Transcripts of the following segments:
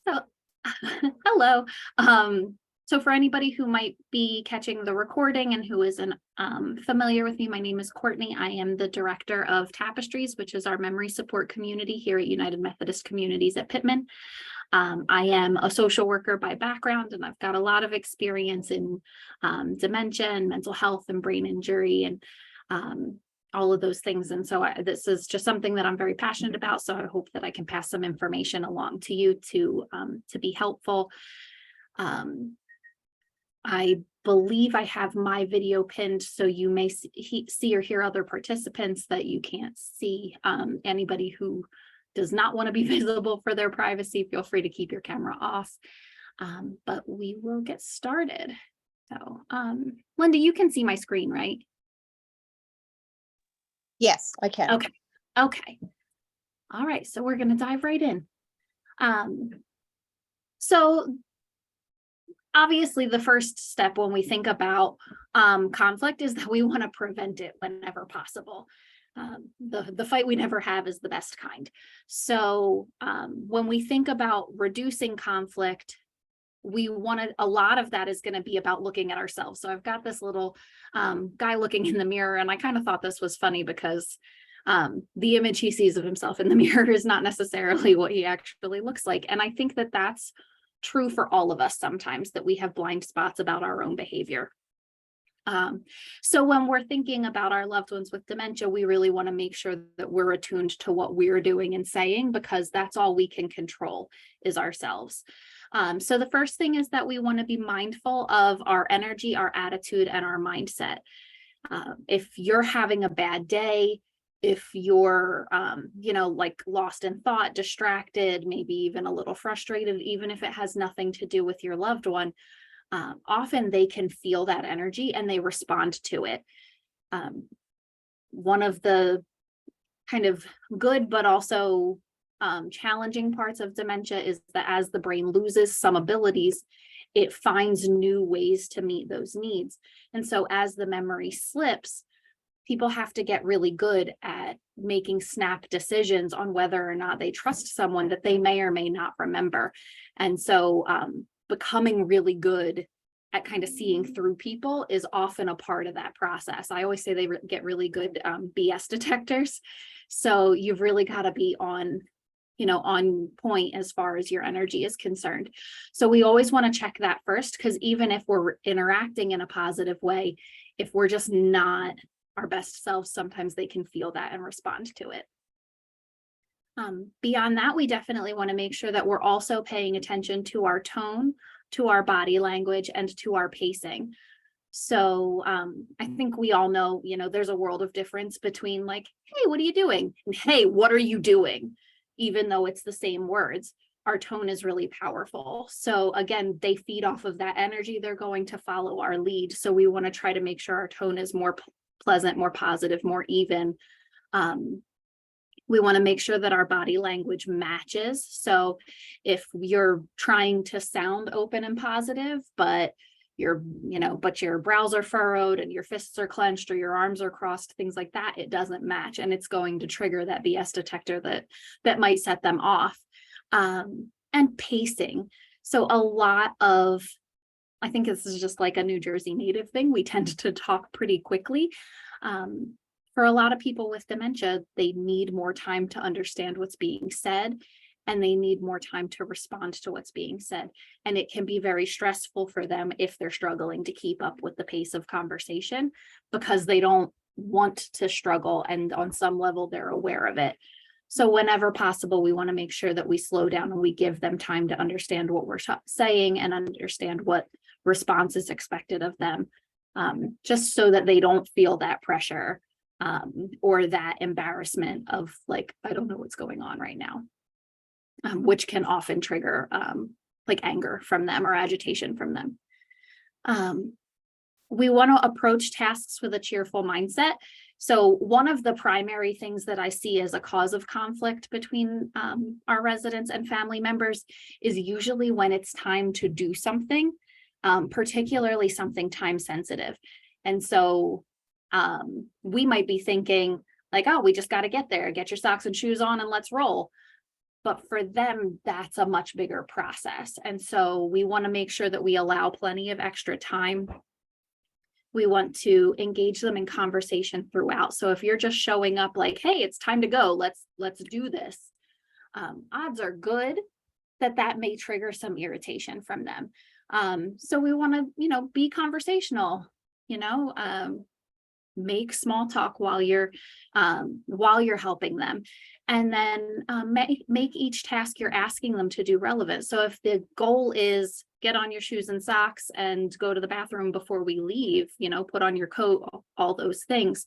So, hello. So for anybody who might be catching the recording and who isn't familiar with me, my name is Courtney. I am the director of Tapestries, which is our memory support community here at United Methodist Communities at Pittman. I am a social worker by background, and I've got a lot of experience in dementia and mental health and brain injury and all of those things. And so this is just something that I'm very passionate about. So I hope that I can pass some information along to you to be helpful. I believe I have my video pinned, so you may see or hear other participants that you can't see. Anybody who does not want to be visible for their privacy, feel free to keep your camera off. But we will get started. So, Linda, you can see my screen, right? Yes, I can. Okay. Okay. All right. So we're going to dive right in. So obviously the first step when we think about conflict is that we want to prevent it whenever possible. The fight we never have is the best kind. So when we think about reducing conflict, a lot of that is going to be about looking at ourselves. So I've got this little guy looking in the mirror, and I kind of thought this was funny because the image he sees of himself in the mirror is not necessarily what he actually looks like. And I think that that's true for all of us sometimes, that we have blind spots about our own behavior. So when we're thinking about our loved ones with dementia, we really want to make sure that we're attuned to what we're doing and saying, because that's all we can control is ourselves. So the first thing is that we want to be mindful of our energy, our attitude, and our mindset. If you're having a bad day, if you're, like lost in thought, distracted, maybe even a little frustrated, even if it has nothing to do with your loved one, often they can feel that energy and they respond to it. One of the kind of good, but also challenging parts of dementia is that as the brain loses some abilities, it finds new ways to meet those needs. And so as the memory slips, people have to get really good at making snap decisions on whether or not they trust someone that they may or may not remember. And so becoming really good at kind of seeing through people is often a part of that process. I always say they get really good BS detectors. So you've really got to be on point as far as your energy is concerned. So we always want to check that first, because even if we're interacting in a positive way, if we're just not our best selves, sometimes they can feel that and respond to it. Beyond that, we definitely want to make sure that we're also paying attention to our tone, to our body language, and to our pacing. So I think we all know, there's a world of difference between like, hey, what are you doing? And hey, what are you doing? Even though it's the same words, our tone is really powerful. So again, they feed off of that energy. They're going to follow our lead. So we want to try to make sure our tone is more pleasant, more positive, more even. We want to make sure that our body language matches. So if you're trying to sound open and positive, but your brows are furrowed and your fists are clenched or your arms are crossed, things like that, it doesn't match. And it's going to trigger that BS detector that might set them off. And pacing. So I think this is just like a New Jersey native thing. We tend to talk pretty quickly. For a lot of people with dementia, they need more time to understand what's being said, and they need more time to respond to what's being said. And it can be very stressful for them if they're struggling to keep up with the pace of conversation, because they don't want to struggle, and on some level they're aware of it. So whenever possible, we want to make sure that we slow down and we give them time to understand what we're saying and understand what response is expected of them, just so that they don't feel that pressure or that embarrassment of like, I don't know what's going on right now, which can often trigger like anger from them or agitation from them. We want to approach tasks with a cheerful mindset. So one of the primary things that I see as a cause of conflict between our residents and family members is usually when it's time to do something, particularly something time sensitive. And so we might be thinking like, oh, we just got to get there, get your socks and shoes on and let's roll. But for them, that's a much bigger process. And so we want to make sure that we allow plenty of extra time. We want to engage them in conversation throughout. So if you're just showing up like, hey, it's time to go, let's do this. Odds are good that may trigger some irritation from them. So we want to, be conversational, make small talk while you're helping them, and then make each task you're asking them to do relevant. So if the goal is get on your shoes and socks and go to the bathroom before we leave, put on your coat, all those things,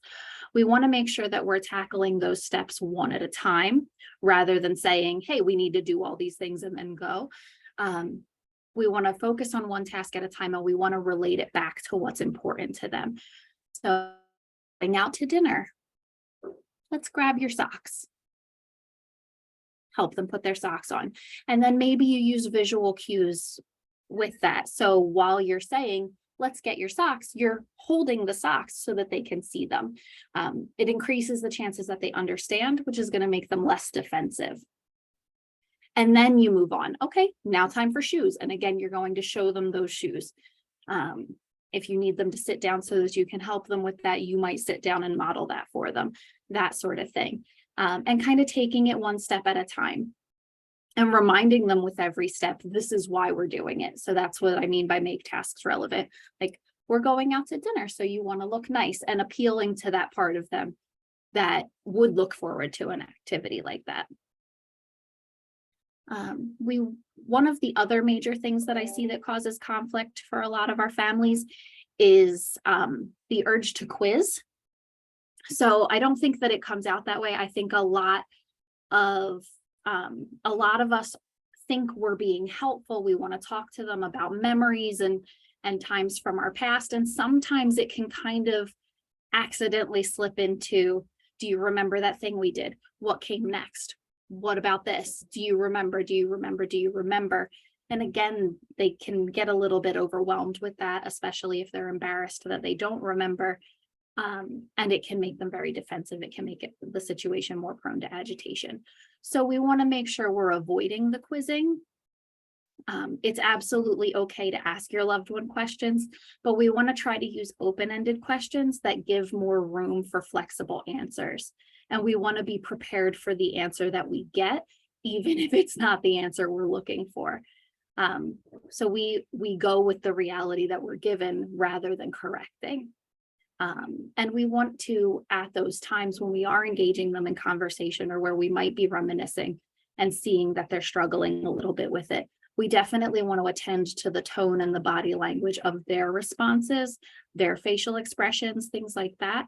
we want to make sure that we're tackling those steps one at a time rather than saying, hey, we need to do all these things and then go. We want to focus on one task at a time, and we want to relate it back to what's important to them. So going out to dinner, let's grab your socks. Help them put their socks on. And then maybe you use visual cues with that. So while you're saying, let's get your socks, you're holding the socks so that they can see them. It increases the chances that they understand, which is going to make them less defensive. And then you move on. Okay, now time for shoes. And again, you're going to show them those shoes. If you need them to sit down so that you can help them with that, you might sit down and model that for them, that sort of thing. And kind of taking it one step at a time and reminding them with every step, this is why we're doing it. So that's what I mean by make tasks relevant. Like, we're going out to dinner, so you want to look nice, and appealing to that part of them that would look forward to an activity like that. One of the other major things that I see that causes conflict for a lot of our families is the urge to quiz. So I don't think that it comes out that way. I think a lot of us think we're being helpful. We want to talk to them about memories and times from our past. And sometimes it can kind of accidentally slip into, do you remember that thing we did? What came next? What about this? Do you remember? Do you remember? Do you remember? And again, they can get a little bit overwhelmed with that, especially if they're embarrassed that they don't remember. And it can make them very defensive. It can make the situation more prone to agitation. So we want to make sure we're avoiding the quizzing. It's absolutely okay to ask your loved one questions, but we want to try to use open-ended questions that give more room for flexible answers. And we want to be prepared for the answer that we get, even if it's not the answer we're looking for. So we go with the reality that we're given rather than correcting. And we want to, at those times when we are engaging them in conversation or where we might be reminiscing and seeing that they're struggling a little bit with it, we definitely want to attend to the tone and the body language of their responses, their facial expressions, things like that,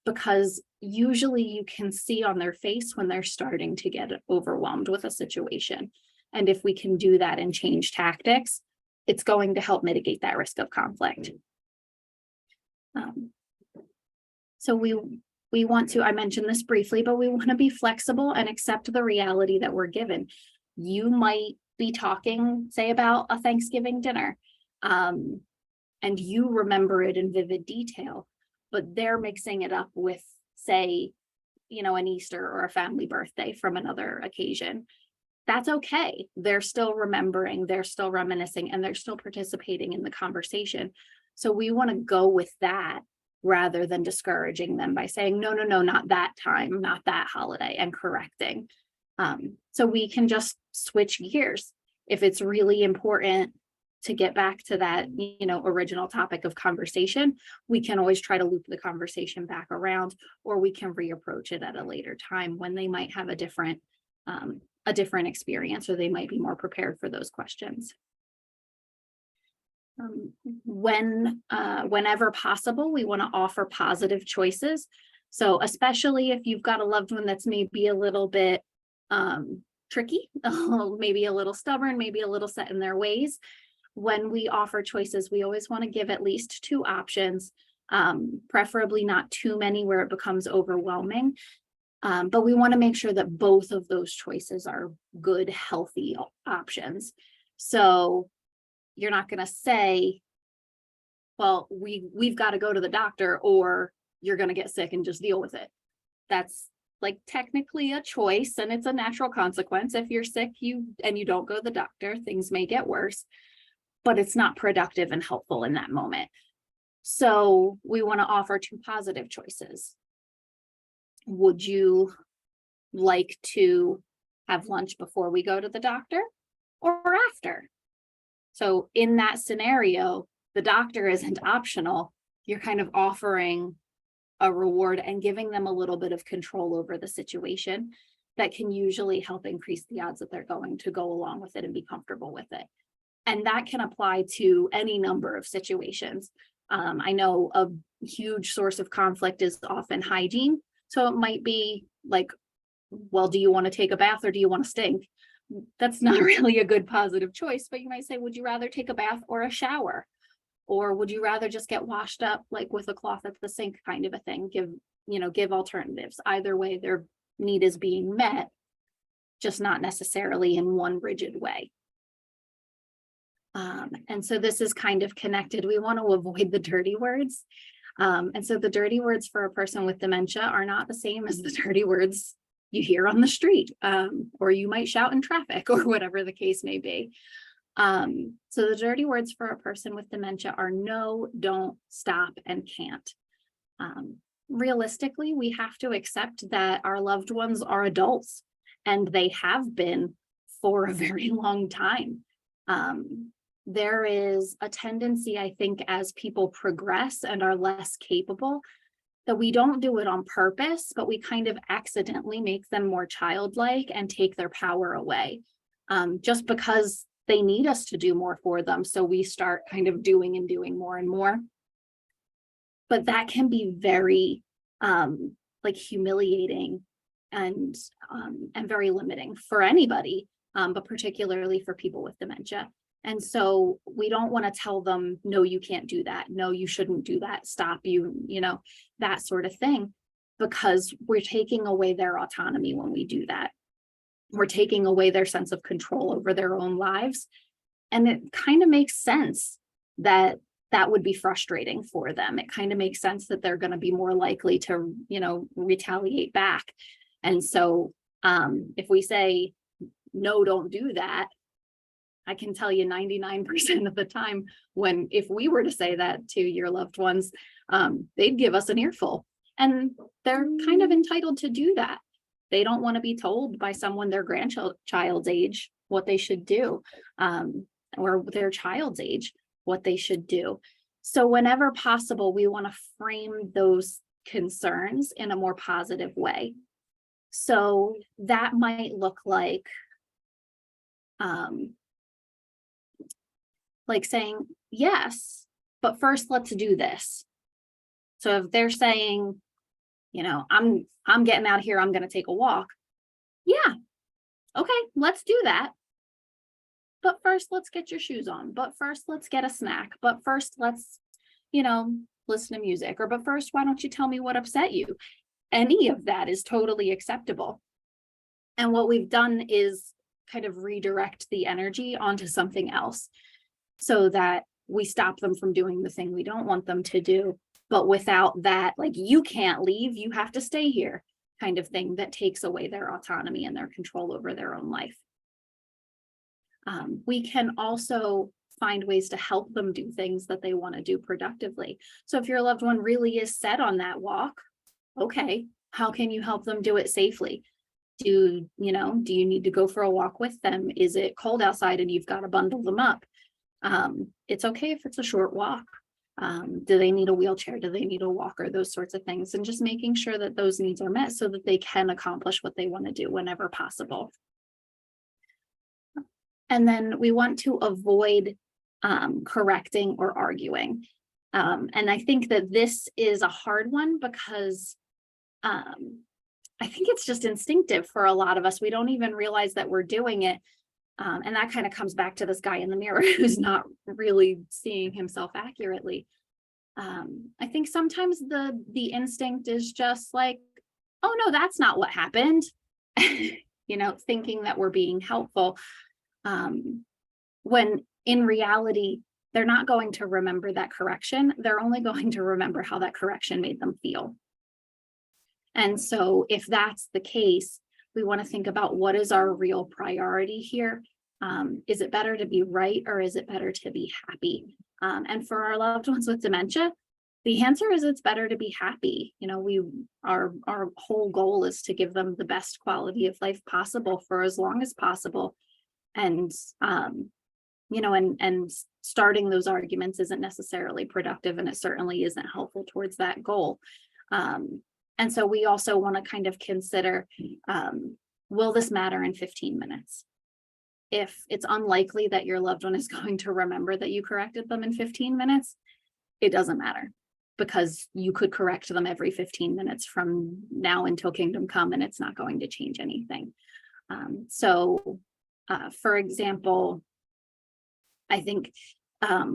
because usually you can see on their face when they're starting to get overwhelmed with a situation. And if we can do that and change tactics, it's going to help mitigate that risk of conflict. So we want to, I mentioned this briefly, but we want to be flexible and accept the reality that we're given. You might be talking, say, about a Thanksgiving dinner, and you remember it in vivid detail, but they're mixing it up with, say, an Easter or a family birthday from another occasion. That's okay. They're still remembering, they're still reminiscing, and they're still participating in the conversation. So we want to go with that rather than discouraging them by saying, no, not that time, not that holiday, and correcting. So we can just switch gears. If it's really important to get back to that, original topic of conversation, we can always try to loop the conversation back around, or we can reapproach it at a later time when they might have a different experience, or they might be more prepared for those questions. Whenever possible, we want to offer positive choices. So especially if you've got a loved one that's maybe a little bit tricky, maybe a little stubborn, maybe a little set in their ways, when we offer choices, we always want to give at least 2 options, preferably not too many where it becomes overwhelming. But we want to make sure that both of those choices are good, healthy options. So you're not going to say, well, we've got to go to the doctor, or you're going to get sick and just deal with it. That's like technically a choice and it's a natural consequence. If you're sick, you don't go to the doctor, things may get worse, but it's not productive and helpful in that moment. So we want to offer two positive choices. Would you like to have lunch before we go to the doctor or after? So in that scenario, the doctor isn't optional. You're kind of offering a reward and giving them a little bit of control over the situation that can usually help increase the odds that they're going to go along with it and be comfortable with it. And that can apply to any number of situations. I know a huge source of conflict is often hygiene. So it might be like, well, do you want to take a bath or do you want to stink? That's not really a good positive choice, but you might say, would you rather take a bath or a shower? Or would you rather just get washed up like with a cloth at the sink kind of a thing? Give alternatives. Either way, their need is being met, just not necessarily in one rigid way. And so this is kind of connected. We want to avoid the dirty words. And so the dirty words for a person with dementia are not the same as the dirty words you hear on the street, or you might shout in traffic or whatever the case may be. So the dirty words for a person with dementia are no, don't, stop, and can't. Realistically, we have to accept that our loved ones are adults and they have been for a very long time. There is a tendency, I think, as people progress and are less capable, that we don't do it on purpose, but we kind of accidentally make them more childlike and take their power away, just because they need us to do more for them. So we start kind of doing and doing more and more. But that can be very like humiliating and very limiting for anybody, but particularly for people with dementia. And so we don't want to tell them, no, you can't do that. No, you shouldn't do that. Stop that sort of thing, because we're taking away their autonomy when we do that. We're taking away their sense of control over their own lives. And it kind of makes sense that that would be frustrating for them. It kind of makes sense that they're going to be more likely to, retaliate back. And so if we say, no, don't do that, I can tell you 99% of the time if we were to say that to your loved ones, they'd give us an earful. And they're kind of entitled to do that. They don't want to be told by someone their grandchild's age what they should do, or their child's age what they should do. So whenever possible, we want to frame those concerns in a more positive way. So that might look like saying, yes, but first let's do this. So if they're saying, I'm getting out of here, I'm going to take a walk. Yeah. Okay, let's do that. But first, let's get your shoes on. But first, let's get a snack. But first, let's, listen to music. But first, why don't you tell me what upset you? Any of that is totally acceptable. And what we've done is kind of redirect the energy onto something else so that we stop them from doing the thing we don't want them to do. But without that, you can't leave, you have to stay here kind of thing that takes away their autonomy and their control over their own life. We can also find ways to help them do things that they want to do productively. So if your loved one really is set on that walk, okay, how can you help them do it safely? Do you need to go for a walk with them? Is it cold outside and you've got to bundle them up? It's okay if it's a short walk. Do they need a wheelchair? Do they need a walker? Those sorts of things. And just making sure that those needs are met so that they can accomplish what they want to do whenever possible. And then we want to avoid correcting or arguing. And I think that this is a hard one because I think it's just instinctive for a lot of us. We don't even realize that we're doing it. And that kind of comes back to this guy in the mirror who's not really seeing himself accurately. I think sometimes the instinct is just like, oh no, that's not what happened. Thinking that we're being helpful. When in reality, they're not going to remember that correction. They're only going to remember how that correction made them feel. And so if that's the case, we want to think about what is our real priority here. Is it better to be right, or is it better to be happy? And for our loved ones with dementia, the answer is it's better to be happy. Our whole goal is to give them the best quality of life possible for as long as possible. And and starting those arguments isn't necessarily productive, and it certainly isn't helpful towards that goal. And so we also want to kind of consider, will this matter in 15 minutes? If it's unlikely that your loved one is going to remember that you corrected them in 15 minutes, it doesn't matter, because you could correct them every 15 minutes from now until kingdom come, and it's not going to change anything. For example, I think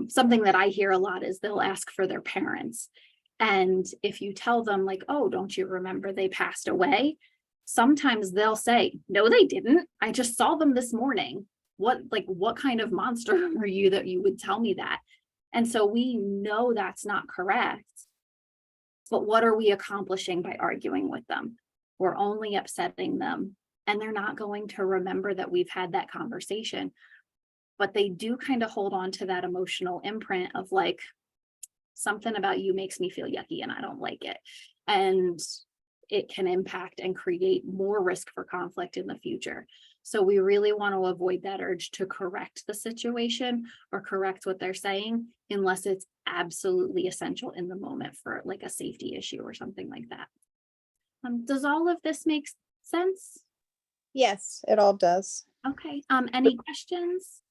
something that I hear a lot is they'll ask for their parents. And if you tell them like, oh, don't you remember they passed away? Sometimes they'll say, no, they didn't. I just saw them this morning. What kind of monster are you that you would tell me that? And so we know that's not correct. But what are we accomplishing by arguing with them? We're only upsetting them, and they're not going to remember that we've had that conversation. But they do kind of hold on to that emotional imprint of like, something about you makes me feel yucky and I don't like it. And it can impact and create more risk for conflict in the future. So we really want to avoid that urge to correct the situation or correct what they're saying, unless it's absolutely essential in the moment for like a safety issue or something like that. Does all of this make sense? Yes, it all does. Okay. Any questions?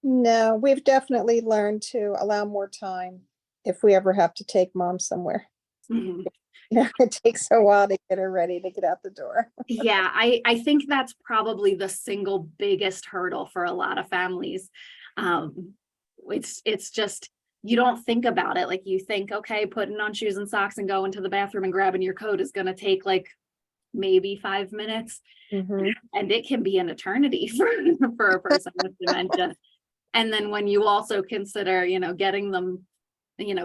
No, we've definitely learned to allow more time if we ever have to take mom somewhere. Mm-hmm. It takes a while to get her ready to get out the door. Yeah, I think that's probably the single biggest hurdle for a lot of families. It's just, you don't think about it. Like you think, okay, putting on shoes and socks and going to the bathroom and grabbing your coat is going to take like maybe 5 minutes. Mm-hmm. And it can be an eternity for a person with dementia. And then when you also consider, getting them,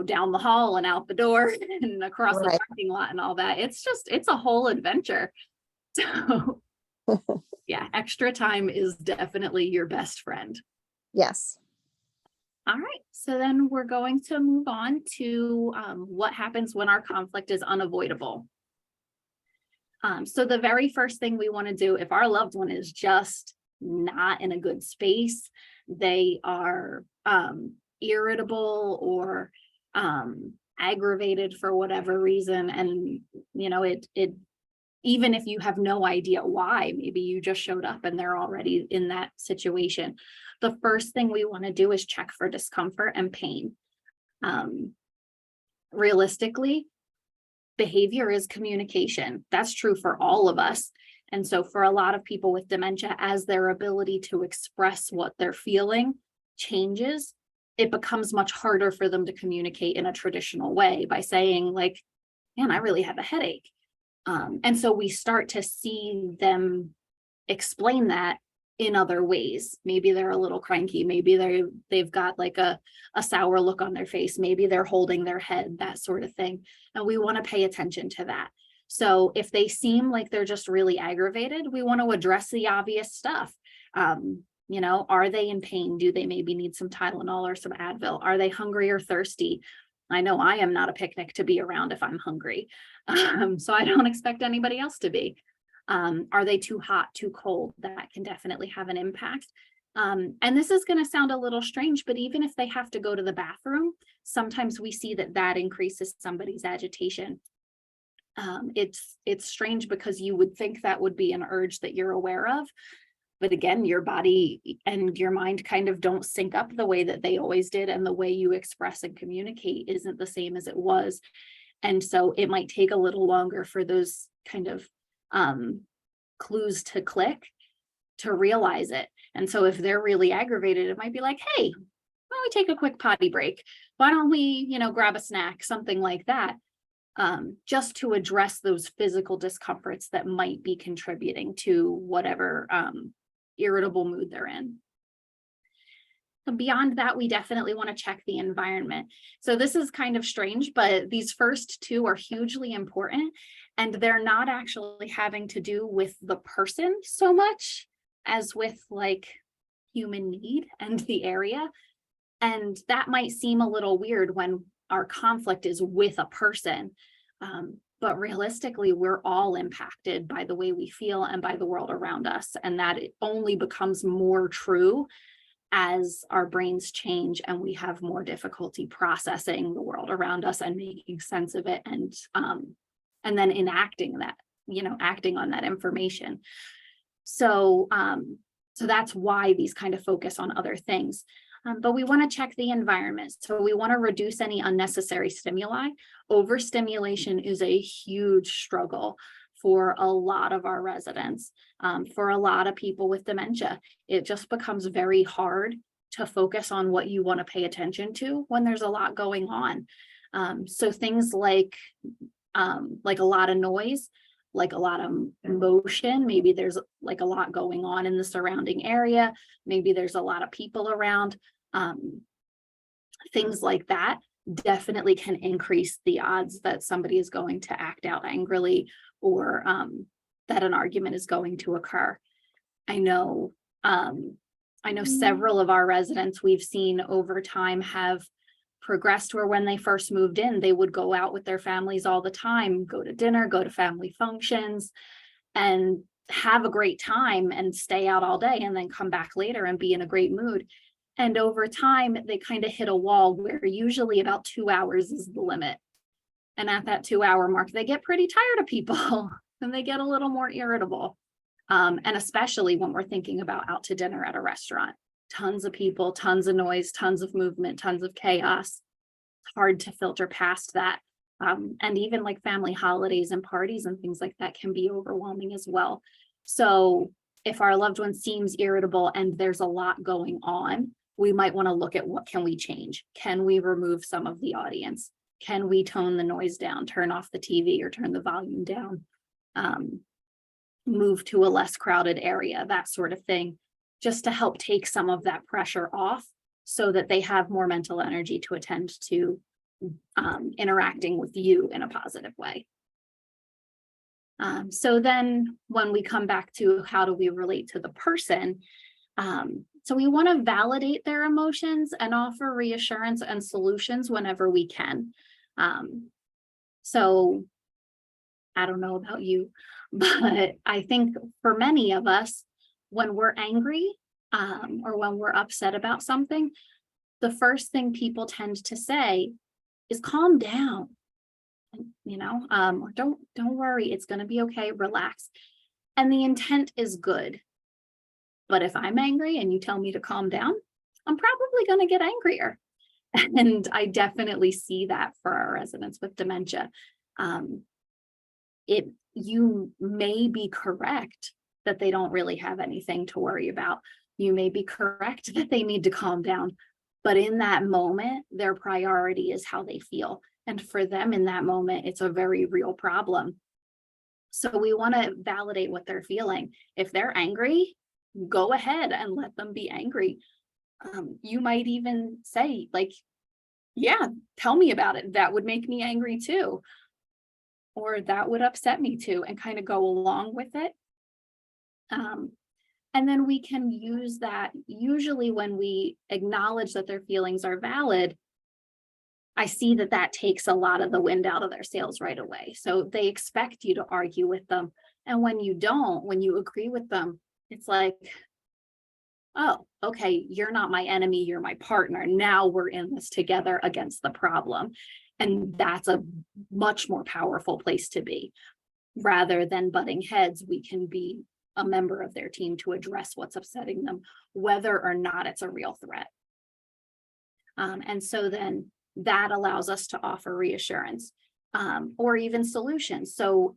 down the hall and out the door and across the parking lot and all that, it's a whole adventure. So yeah, extra time is definitely your best friend. Yes. All right, so then we're going to move on to what happens when our conflict is unavoidable. So the very first thing we want to do, if our loved one is just not in a good space, they are irritable or aggravated for whatever reason, and it even if you have no idea why, maybe you just showed up and they're already in that situation, the first thing we want to do is check for discomfort and pain. Realistically, behavior is communication. That's true for all of us. And so for a lot of people with dementia, as their ability to express what they're feeling changes, it becomes much harder for them to communicate in a traditional way by saying like, man, I really have a headache. And so we start to see them explain that in other ways. Maybe they're a little cranky. Maybe they've got like a sour look on their face. Maybe they're holding their head, that sort of thing. And we want to pay attention to that. So if they seem like they're just really aggravated, we want to address the obvious stuff. Are they in pain? Do they maybe need some Tylenol or some Advil? Are they hungry or thirsty? I know I am not a picnic to be around if I'm hungry. So I don't expect anybody else to be. Are they too hot, too cold? That can definitely have an impact. And this is going to sound a little strange, but even if they have to go to the bathroom, sometimes we see that increases somebody's agitation. It's strange because you would think that would be an urge that you're aware of. But again, your body and your mind kind of don't sync up the way that they always did. And the way you express and communicate isn't the same as it was. And so it might take a little longer for those kind of clues to click to realize it. And so if they're really aggravated, it might be like, hey, why don't we take a quick potty break? Why don't we, grab a snack, something like that, just to address those physical discomforts that might be contributing to whatever irritable mood they're in. So beyond that, we definitely want to check the environment. So this is kind of strange, but these first two are hugely important. And they're not actually having to do with the person so much as with like human need and the area. And that might seem a little weird when our conflict is with a person. But realistically, we're all impacted by the way we feel and by the world around us. And that it only becomes more true as our brains change and we have more difficulty processing the world around us and making sense of it, and then enacting that, acting on that information. So that's why these kind of focus on other things. But we want to check the environment. So we want to reduce any unnecessary stimuli. Overstimulation is a huge struggle for a lot of our residents, for a lot of people with dementia. It just becomes very hard to focus on what you want to pay attention to when there's a lot going on. So things like a lot of noise, like a lot of motion, maybe there's like a lot going on in the surrounding area, maybe there's a lot of people around, things like that definitely can increase the odds that somebody is going to act out angrily, or that an argument is going to occur. I know several of our residents we've seen over time have progressed where when they first moved in, they would go out with their families all the time, go to dinner, go to family functions, and have a great time and stay out all day and then come back later and be in a great mood. And over time, they kind of hit a wall where usually about 2 hours is the limit. And at that 2-hour mark, they get pretty tired of people and they get a little more irritable. And especially when we're thinking about out to dinner at a restaurant, tons of people, tons of noise, tons of movement, tons of chaos. It's hard to filter past that. And even like family holidays and parties and things like that can be overwhelming as well. So if our loved one seems irritable and there's a lot going on, we might want to look at what can we change? Can we remove some of the audience? Can we tone the noise down, turn off the TV or turn the volume down, move to a less crowded area, that sort of thing, just to help take some of that pressure off so that they have more mental energy to attend to interacting with you in a positive way. So then when we come back to how do we relate to the person, so we want to validate their emotions and offer reassurance and solutions whenever we can. So I don't know about you, but I think for many of us, when we're angry or when we're upset about something, the first thing people tend to say is calm down, or don't worry, it's going to be okay, relax. And the intent is good. But if I'm angry and you tell me to calm down, I'm probably going to get angrier. And I definitely see that for our residents with dementia. You may be correct that they don't really have anything to worry about. You may be correct that they need to calm down. But in that moment, their priority is how they feel. And for them in that moment, it's a very real problem. So we want to validate what they're feeling. If they're angry, go ahead and let them be angry. You might even say, like, yeah, tell me about it. That would make me angry too. Or that would upset me too, and kind of go along with it. And then we can use that. Usually when we acknowledge that their feelings are valid, I see that takes a lot of the wind out of their sails right away. So they expect you to argue with them. And when you don't, when you agree with them, it's like, oh, okay, you're not my enemy, you're my partner. Now we're in this together against the problem. And that's a much more powerful place to be. Rather than butting heads, we can be a member of their team to address what's upsetting them, whether or not it's a real threat. And so then that allows us to offer reassurance or even solutions. So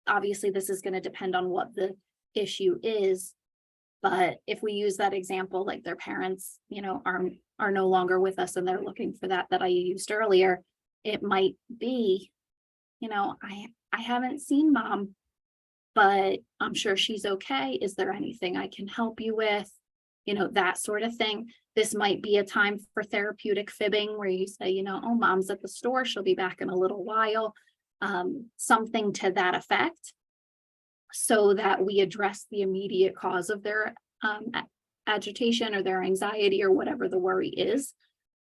obviously this is going to depend on what the issue is. But if we use that example, like their parents, are no longer with us and they're looking for that I used earlier, it might be, I haven't seen mom, but I'm sure she's okay. Is there anything I can help you with? That sort of thing. This might be a time for therapeutic fibbing where you say, oh, mom's at the store. She'll be back in a little while. something to that effect, so that we address the immediate cause of their agitation or their anxiety or whatever the worry is,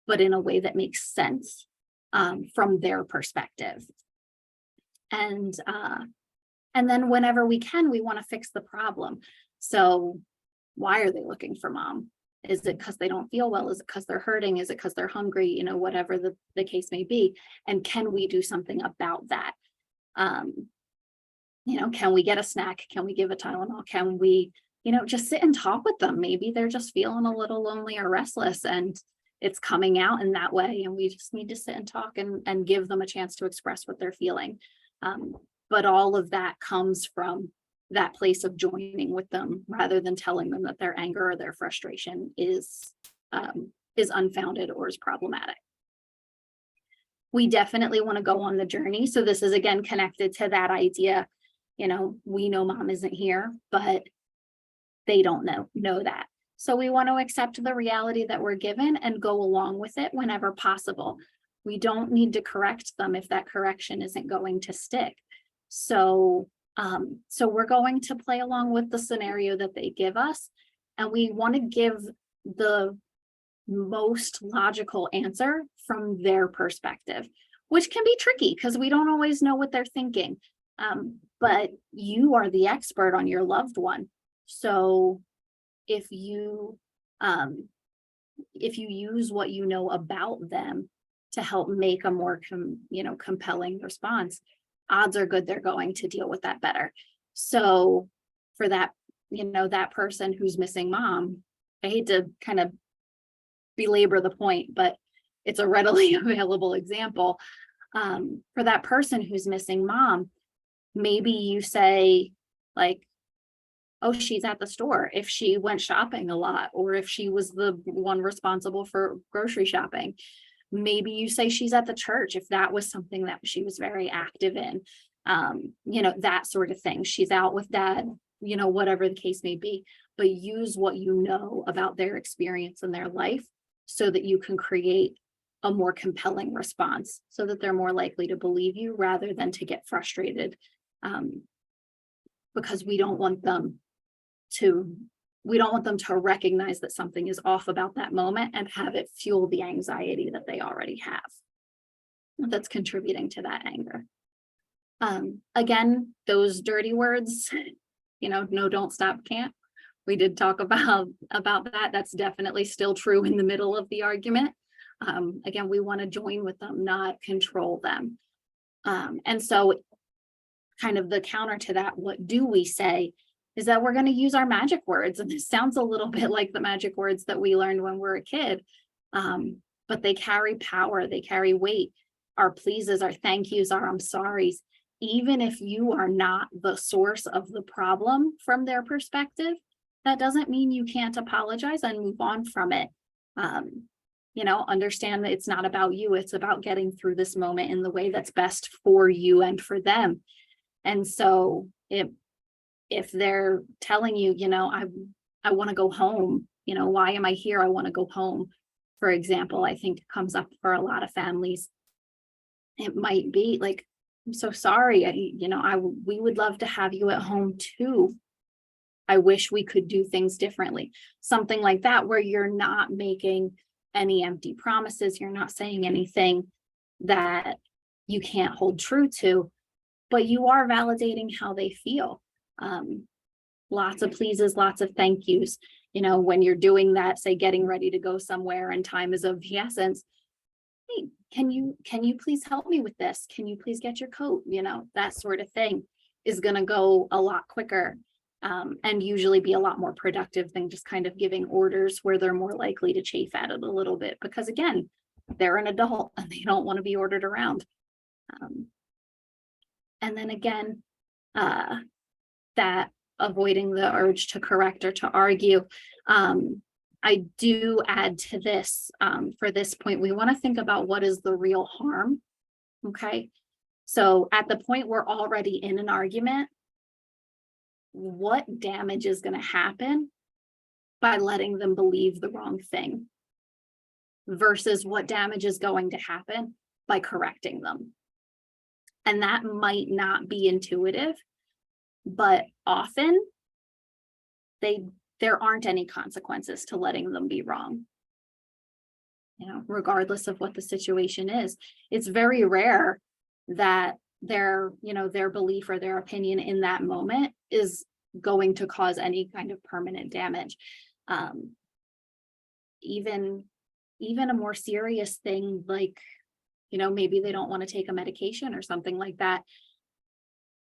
but in a way that makes sense from their perspective. And then whenever we can, we want to fix the problem. So why are they looking for mom? Is it because they don't feel well? Is it because they're hurting? Is it because they're hungry? You know, whatever the case may be. And can we do something about that? You know, can we get a snack? Can we give a Tylenol? Can we, you know, just sit and talk with them? Maybe they're just feeling a little lonely or restless and it's coming out in that way. And we just need to sit and talk and give them a chance to express what they're feeling. But all of that comes from that place of joining with them rather than telling them that their anger or their frustration is unfounded or is problematic. We definitely want to go on the journey. So this is again connected to that idea, you know, we know mom isn't here, but they don't know that. So we want to accept the reality that we're given and go along with it whenever possible. We don't need to correct them if that correction isn't going to stick. So we're going to play along with the scenario that they give us, and we want to give the most logical answer from their perspective, which can be tricky because we don't always know what they're thinking. But you are the expert on your loved one. So if you use what you know about them to help make a more compelling response, odds are good they're going to deal with that better. So for that, that person who's missing mom, I hate to kind of belabor the point, but it's a readily available example. For that person who's missing mom, maybe you say like, oh, she's at the store if she went shopping a lot, or if she was the one responsible for grocery shopping. Maybe you say she's at the church if that was something that she was very active in, that sort of thing. She's out with dad, whatever the case may be, but use what you know about their experience in their life so that you can create a more compelling response so that they're more likely to believe you rather than to get frustrated, because we don't want them to recognize that something is off about that moment and have it fuel the anxiety that they already have that's contributing to that anger. Again, those dirty words, no, don't, stop, can't. We did talk about that. That's definitely still true in the middle of the argument. Again, we want to join with them, not control them. And so kind of the counter to that, what do we say, is that we're going to use our magic words. And this sounds a little bit like the magic words that we learned when we were a kid, but they carry power, they carry weight. Our pleases, our thank yous, our I'm sorries. Even if you are not the source of the problem from their perspective, that doesn't mean you can't apologize and move on from it. Understand that it's not about you, it's about getting through this moment in the way that's best for you and for them. And so if they're telling you, I want to go home, why am I here? I want to go home, for example, I think comes up for a lot of families. It might be like, I'm so sorry, we would love to have you at home too. I wish we could do things differently. Something like that, where you're not making any empty promises, you're not saying anything that you can't hold true to, but you are validating how they feel. Lots of pleases, lots of thank yous. When you're doing that, say getting ready to go somewhere and time is of the essence. Hey, can you please help me with this? Can you please get your coat? That sort of thing is going to go a lot quicker, and usually be a lot more productive than just kind of giving orders where they're more likely to chafe at it a little bit, because again, they're an adult and they don't want to be ordered around. And then again, that avoiding the urge to correct or to argue. I do add to this, for this point, we want to think about what is the real harm. Okay. So at the point we're already in an argument, what damage is going to happen by letting them believe the wrong thing versus what damage is going to happen by correcting them. And that might not be intuitive, but often there aren't any consequences to letting them be wrong. Regardless of what the situation is, it's very rare that their belief or their opinion in that moment is going to cause any kind of permanent damage. Even a more serious thing, like, maybe they don't want to take a medication or something like that.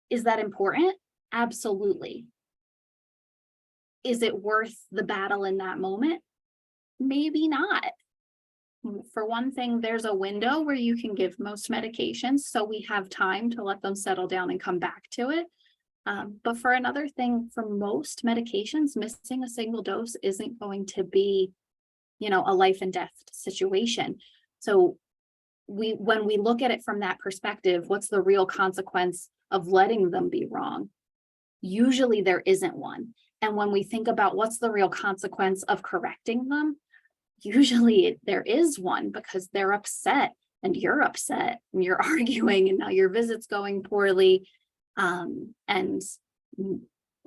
Is that important? Absolutely. Is it worth the battle in that moment? Maybe not. For one thing, there's a window where you can give most medications, so we have time to let them settle down and come back to it. But for another thing, for most medications, missing a single dose isn't going to be, a life and death situation. So when we look at it from that perspective, what's the real consequence of letting them be wrong? Usually there isn't one. And when we think about what's the real consequence of correcting them, usually there is one, because they're upset and you're upset and you're arguing and now your visit's going poorly. And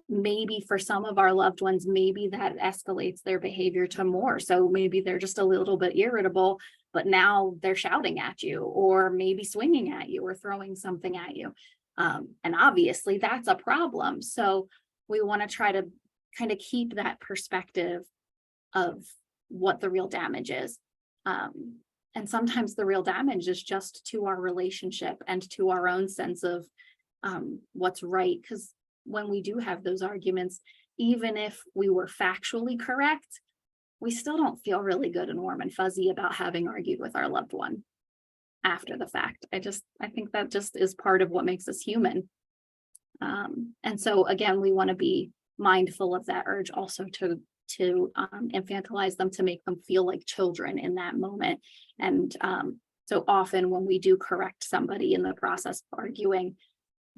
maybe for some of our loved ones, maybe that escalates their behavior to more. So maybe they're just a little bit irritable, but now they're shouting at you, or maybe swinging at you or throwing something at you. And obviously that's a problem. So we want to try to kind of keep that perspective of what the real damage is. And sometimes the real damage is just to our relationship and to our own sense of what's right. Because when we do have those arguments, even if we were factually correct, we still don't feel really good and warm and fuzzy about having argued with our loved one after the fact. I think that just is part of what makes us human. And so again, we want to be mindful of that urge also to infantilize them, to make them feel like children in that moment. And so often when we do correct somebody in the process of arguing,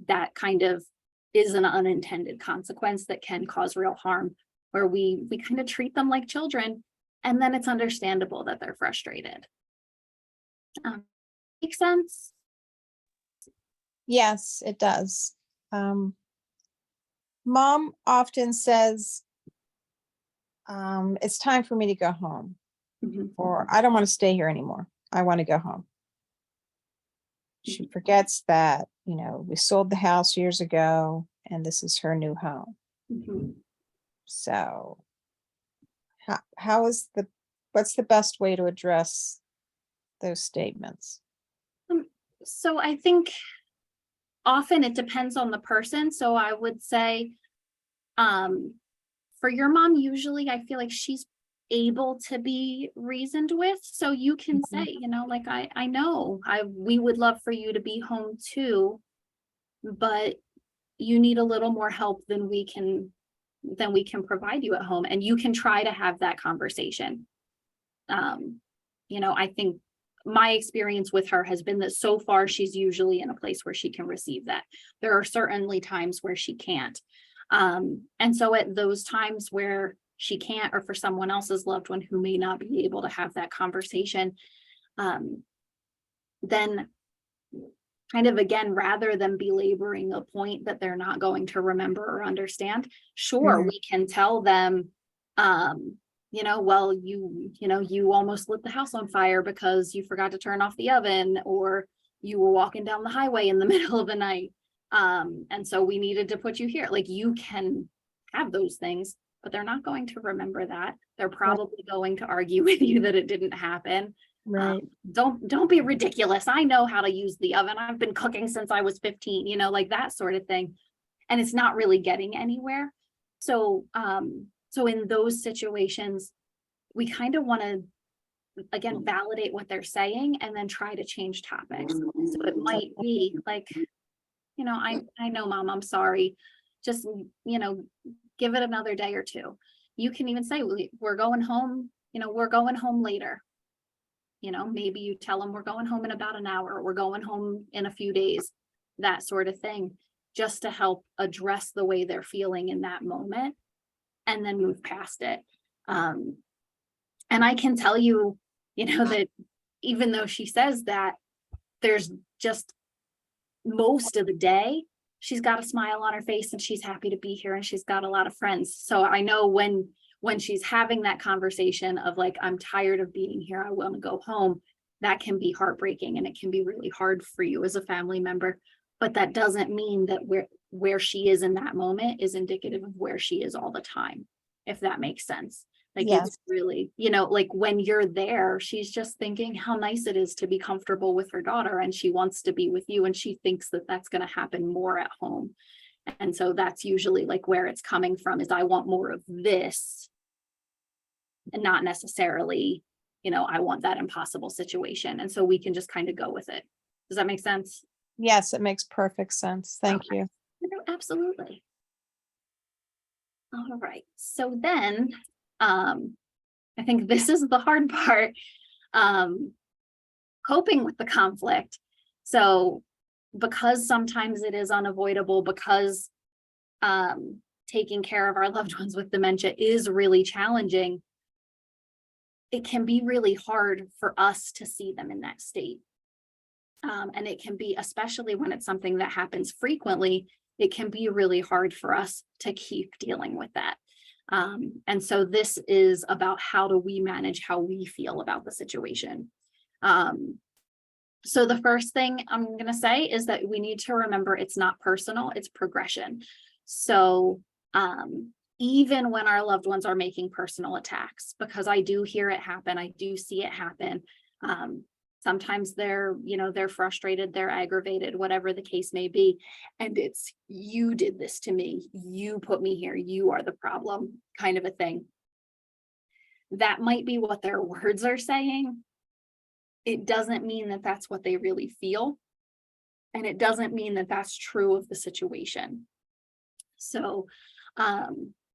that kind of is an unintended consequence that can cause real harm, where we kind of treat them like children, and then it's understandable that they're frustrated. Make sense? Yes, it does. Mom often says, it's time for me to go home, or I don't want to stay here anymore. I want to go home. She forgets that, we sold the house years ago and this is her new home. So what's the best way to address those statements? So I think often it depends on the person. So I would say, for your mom, usually I feel like she's able to be reasoned with. So you can say, like, I know we would love for you to be home too, but you need a little more help than we can provide you at home. And you can try to have that conversation. I think my experience with her has been that so far she's usually in a place where she can receive that. There are certainly times where she can't. And so at those times where she can't, or for someone else's loved one who may not be able to have that conversation, then kind of, again, rather than belaboring a point that they're not going to remember or understand, sure, we can tell them, well, you almost lit the house on fire because you forgot to turn off the oven, or you were walking down the highway in the middle of the night. And so we needed to put you here. Like, you can have those things, but they're not going to remember that. They're probably going to argue with you that it didn't happen. Right. Don't be ridiculous. I know how to use the oven. I've been cooking since I was 15, like that sort of thing. And it's not really getting anywhere. So, so in those situations, we kind of want to, again, validate what they're saying and then try to change topics. So it might be like, I know, Mom, I'm sorry. Just, give it another day or two. You can even say, we're going home, we're going home later. Maybe you tell them we're going home in about an hour, or we're going home in a few days, that sort of thing, just to help address the way they're feeling in that moment and then move past it. And I can tell you, that even though she says that, there's just most of the day, she's got a smile on her face and she's happy to be here and she's got a lot of friends. So I know when she's having that conversation of like, I'm tired of being here, I want to go home, that can be heartbreaking and it can be really hard for you as a family member. But that doesn't mean that where she is in that moment is indicative of where she is all the time, if that makes sense. Like Yes. it's really, you know, like when you're there, she's just thinking how nice it is to be comfortable with her daughter and she wants to be with you and she thinks that that's going to happen more at home. And so that's usually like where it's coming from is I want more of this and not necessarily, you know, I want that impossible situation. And so we can just kind of go with it. Does that make sense? Yes, it makes perfect sense. Thank Okay. you. No, absolutely. All right. So then, I think this is the hard part, coping with the conflict. So because sometimes it is unavoidable, because taking care of our loved ones with dementia is really challenging, it can be really hard for us to see them in that state. And it can be, especially when it's something that happens frequently, it can be really hard for us to keep dealing with that. And so this is about how do we manage how we feel about the situation. So the first thing I'm going to say is that we need to remember it's not personal, it's progression. So even when our loved ones are making personal attacks, because I do hear it happen, I do see it happen. Sometimes they're, you know, they're frustrated, they're aggravated, whatever the case may be. And it's, you did this to me, you put me here, you are the problem, kind of a thing. That might be what their words are saying. It doesn't mean that that's what they really feel. And it doesn't mean that that's true of the situation. So,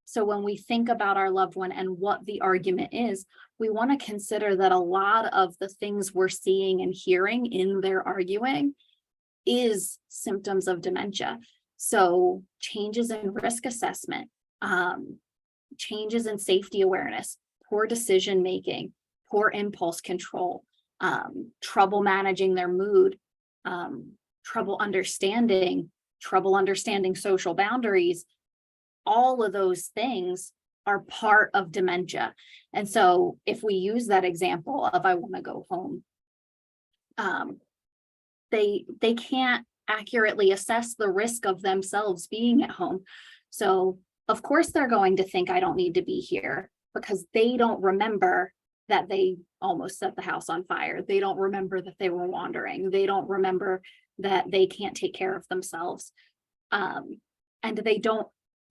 so when we think about our loved one and what the argument is, we want to consider that a lot of the things we're seeing and hearing in their arguing is symptoms of dementia. So changes in risk assessment, changes in safety awareness, poor decision making, poor impulse control, trouble managing their mood, trouble understanding social boundaries. All of those things are part of dementia. And so if we use that example of I want to go home, they can't accurately assess the risk of themselves being at home. So of course they're going to think I don't need to be here because they don't remember that they almost set the house on fire. They don't remember that they were wandering. They don't remember that they can't take care of themselves. And they don't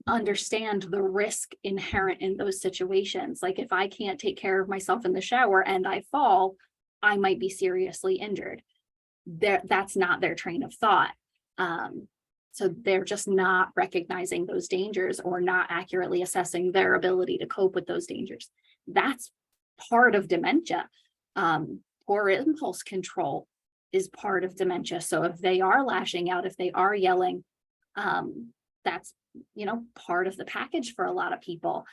understand the risk inherent in those situations. Like if I can't take care of myself in the shower and I fall, I might be seriously injured. That's not their train of thought. So they're just not recognizing those dangers or not accurately assessing their ability to cope with those dangers. That's part of dementia. Poor impulse control is part of dementia. So if they are lashing out, if they are yelling, that's, you know, part of the package for a lot of people.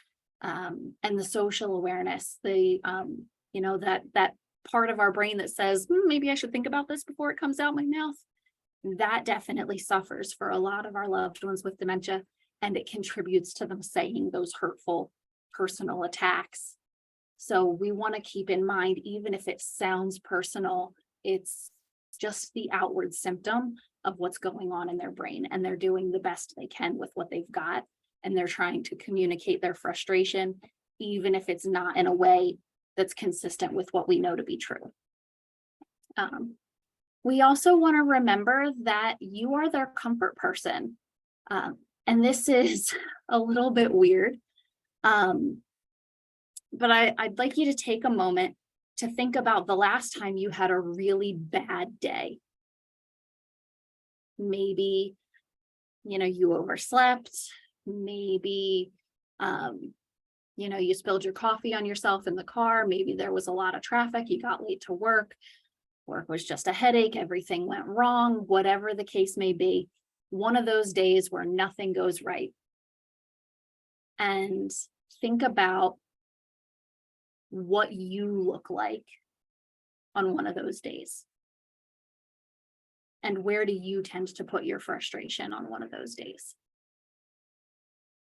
And the social awareness, the, you know, that part of our brain that says, maybe I should think about this before it comes out my mouth. That definitely suffers for a lot of our loved ones with dementia, and it contributes to them saying those hurtful personal attacks. So we want to keep in mind, even if it sounds personal, it's just the outward symptom of what's going on in their brain, and they're doing the best they can with what they've got, and they're trying to communicate their frustration, even if it's not in a way that's consistent with what we know to be true. We also want to remember that you are their comfort person. And this is a little bit weird, but I'd like you to take a moment to think about the last time you had a really bad day. Maybe, you know, you overslept, maybe, you know, you spilled your coffee on yourself in the car, maybe there was a lot of traffic, you got late to work was just a headache, everything went wrong, whatever the case may be, one of those days where nothing goes right. And think about what you look like on one of those days. And where do you tend to put your frustration on one of those days?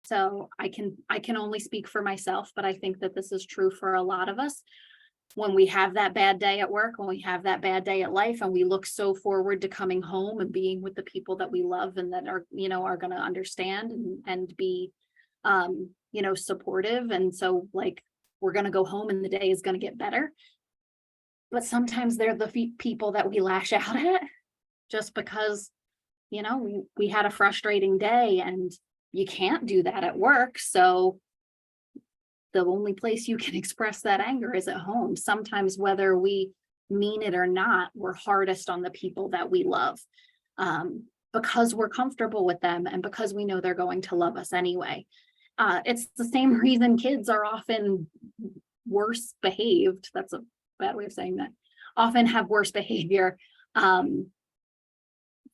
So I can only speak for myself, but I think that this is true for a lot of us. When we have that bad day at work, when we have that bad day at life, and we look so forward to coming home and being with the people that we love and that are, are going to understand and be, supportive. And so like, we're going to go home and the day is going to get better. But sometimes they're the people that we lash out at just because, we had a frustrating day, and you can't do that at work. So the only place you can express that anger is at home. Sometimes, whether we mean it or not, we're hardest on the people that we love, because we're comfortable with them and because we know they're going to love us anyway. It's the same reason kids are often worse behaved. That's a bad way of saying that. Often have worse behavior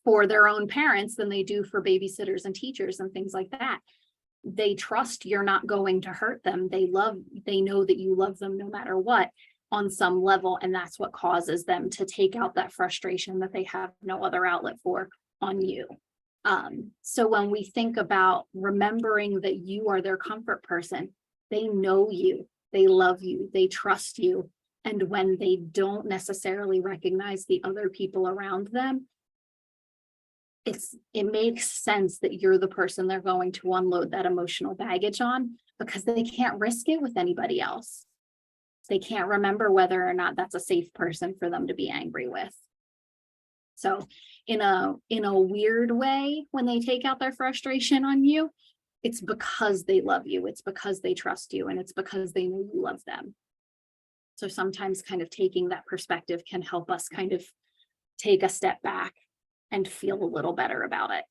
for their own parents than they do for babysitters and teachers and things like that. They trust you're not going to hurt them. They know that you love them no matter what on some level. And that's what causes them to take out that frustration that they have no other outlet for on you. So when we think about remembering that you are their comfort person, they know you, they love you, they trust you. And when they don't necessarily recognize the other people around them, it makes sense that you're the person they're going to unload that emotional baggage on, because they can't risk it with anybody else. They can't remember whether or not that's a safe person for them to be angry with. So in a weird way, when they take out their frustration on you, it's because they love you, it's because they trust you, and it's because they know you love them. So sometimes kind of taking that perspective can help us kind of take a step back and feel a little better about it.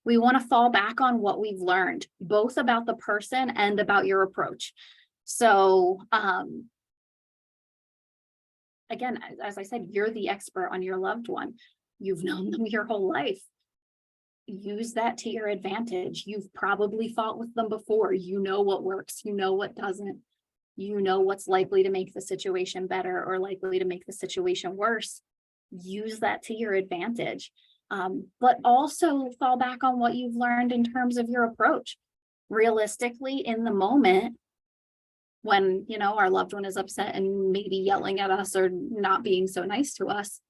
We want to fall back on what we've learned, both about the person and about your approach. So again, as I said, you're the expert on your loved one. You've known them your whole life. Use that to your advantage. You've probably fought with them before. You know what works, you know what doesn't. You know what's likely to make the situation better or likely to make the situation worse. Use that to your advantage, but also fall back on what you've learned in terms of your approach. Realistically, in the moment, when our loved one is upset and maybe yelling at us or not being so nice to us,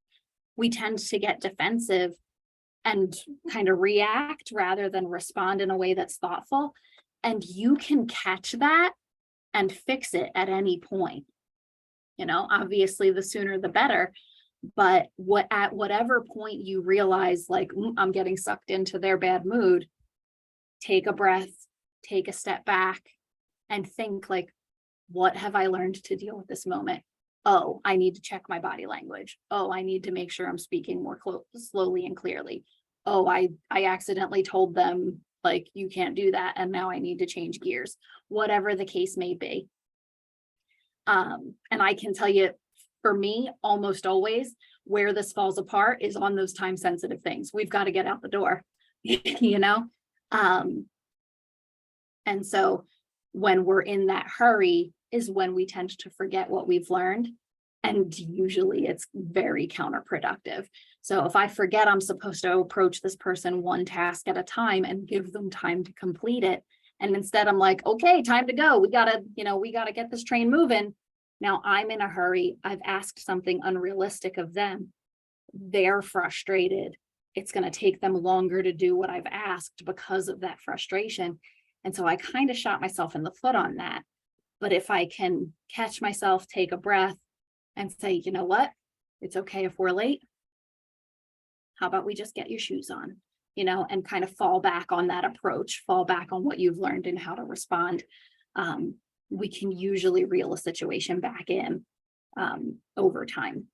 we tend to get defensive and kind of react rather than respond in a way that's thoughtful. And you can catch that and fix it at any point. Obviously the sooner the better. But at whatever point you realize, like, I'm getting sucked into their bad mood, take a breath, take a step back, and think, like, what have I learned to deal with this moment? Oh, I need to check my body language. Oh, I need to make sure I'm speaking more slowly and clearly. Oh, I accidentally told them, like, you can't do that, and now I need to change gears. Whatever the case may be. And I can tell you, for me, almost always where this falls apart is on those time sensitive things. We've got to get out the door, and so when we're in that hurry is when we tend to forget what we've learned. And usually it's very counterproductive. So if I forget I'm supposed to approach this person one task at a time and give them time to complete it, and instead I'm like, okay, time to go. We gotta get this train moving. Now I'm in a hurry. I've asked something unrealistic of them. They're frustrated. It's going to take them longer to do what I've asked because of that frustration. And so I kind of shot myself in the foot on that. But if I can catch myself, take a breath and say, you know what, it's okay if we're late. How about we just get your shoes on, and kind of fall back on that approach, fall back on what you've learned and how to respond. We can usually reel a situation back in over time.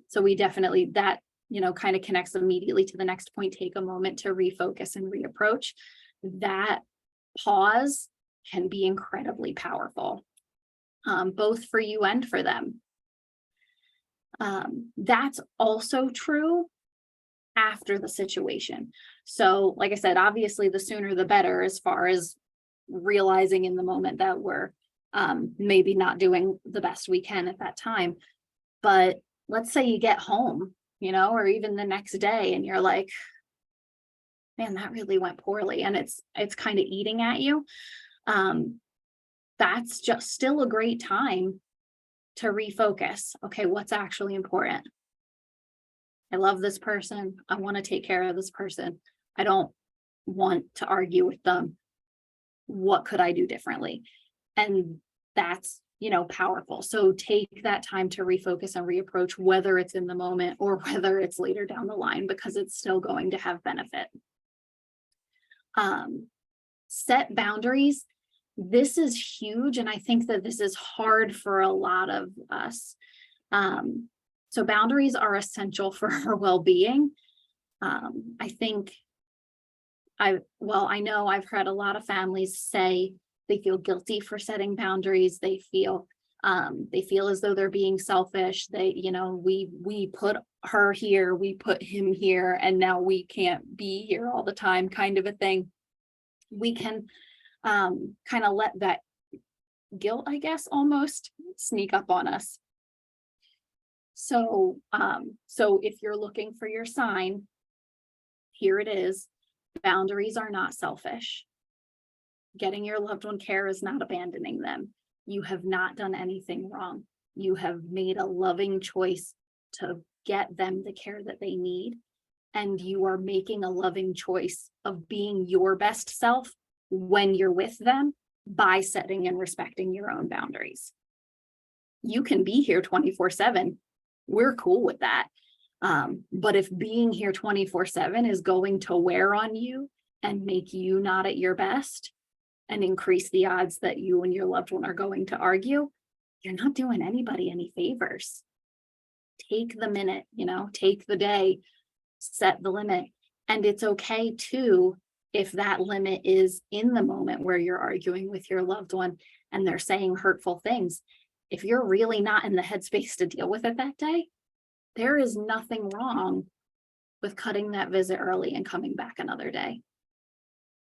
So we definitely, that, kind of connects immediately to the next point. Take a moment to refocus and reapproach. That pause can be incredibly powerful, both for you and for them. That's also true after the situation. So like I said, obviously the sooner the better, as far as realizing in the moment that we're maybe not doing the best we can at that time. But let's say you get home, or even the next day, and you're like, man, that really went poorly, and it's kind of eating at you. That's just still a great time to refocus. Okay, what's actually important? I love this person. I want to take care of this person. I don't want to argue with them. What could I do differently? And that's, powerful. So take that time to refocus and reapproach, whether it's in the moment or whether it's later down the line, because it's still going to have benefit. Set boundaries. This is huge. And I think that this is hard for a lot of us. So boundaries are essential for our well-being. I think I know I've heard a lot of families say they feel guilty for setting boundaries. They feel as though they're being selfish. We put her here, we put him here, and now we can't be here all the time, kind of a thing. We can kind of let that guilt, I guess, almost sneak up on us. So if you're looking for your sign, here it is. Boundaries are not selfish. Getting your loved one care is not abandoning them. You have not done anything wrong. You have made a loving choice to get them the care that they need. And you are making a loving choice of being your best self when you're with them by setting and respecting your own boundaries. You can be here 24/7. We're cool with that. But if being here 24/7 is going to wear on you and make you not at your best and increase the odds that you and your loved one are going to argue, you're not doing anybody any favors. Take the minute, take the day, set the limit. And it's okay too, if that limit is in the moment where you're arguing with your loved one and they're saying hurtful things. If you're really not in the headspace to deal with it that day, there is nothing wrong with cutting that visit early and coming back another day.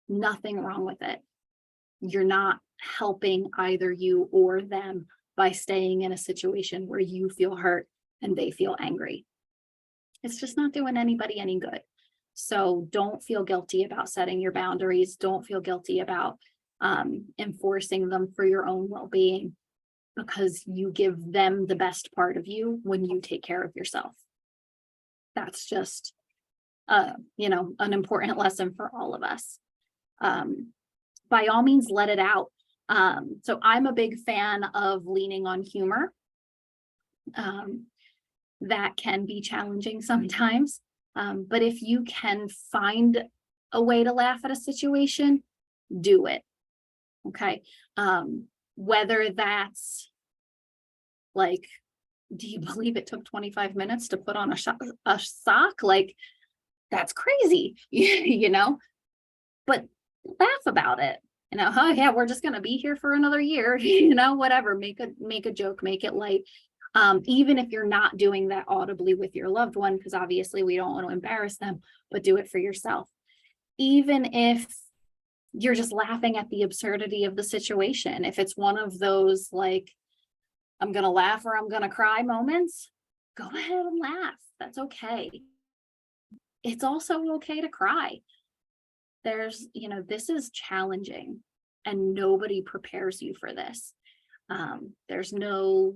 Nothing wrong with it. You're not helping either you or them by staying in a situation where you feel hurt and they feel angry. It's just not doing anybody any good. So don't feel guilty about setting your boundaries. Don't feel guilty about enforcing them for your own well-being, because you give them the best part of you when you take care of yourself. That's just, an important lesson for all of us. By all means, let it out. So I'm a big fan of leaning on humor. That can be challenging sometimes. But if you can find a way to laugh at a situation, do it. Okay. Whether that's like, do you believe it took 25 minutes to put on a sock? Like, that's crazy, but laugh about it. Oh yeah, we're just going to be here for another year, whatever, make a joke, make it light. Even if you're not doing that audibly with your loved one, because obviously we don't want to embarrass them, but do it for yourself. Even if you're just laughing at the absurdity of the situation, if it's one of those like, I'm going to laugh or I'm going to cry moments, go ahead and laugh. That's okay. It's also okay to cry. This is challenging and nobody prepares you for this. There's no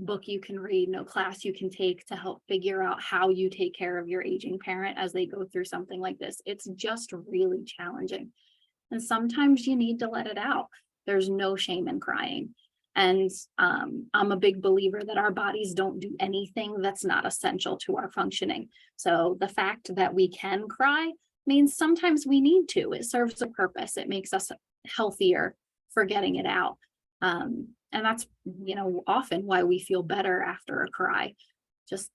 book you can read, no class you can take to help figure out how you take care of your aging parent as they go through something like this. It's just really challenging. And sometimes you need to let it out. There's no shame in crying. And I'm a big believer that our bodies don't do anything that's not essential to our functioning. So the fact that we can cry means sometimes we need to. It serves a purpose. It makes us healthier for getting it out. And that's, often why we feel better after a cry. Just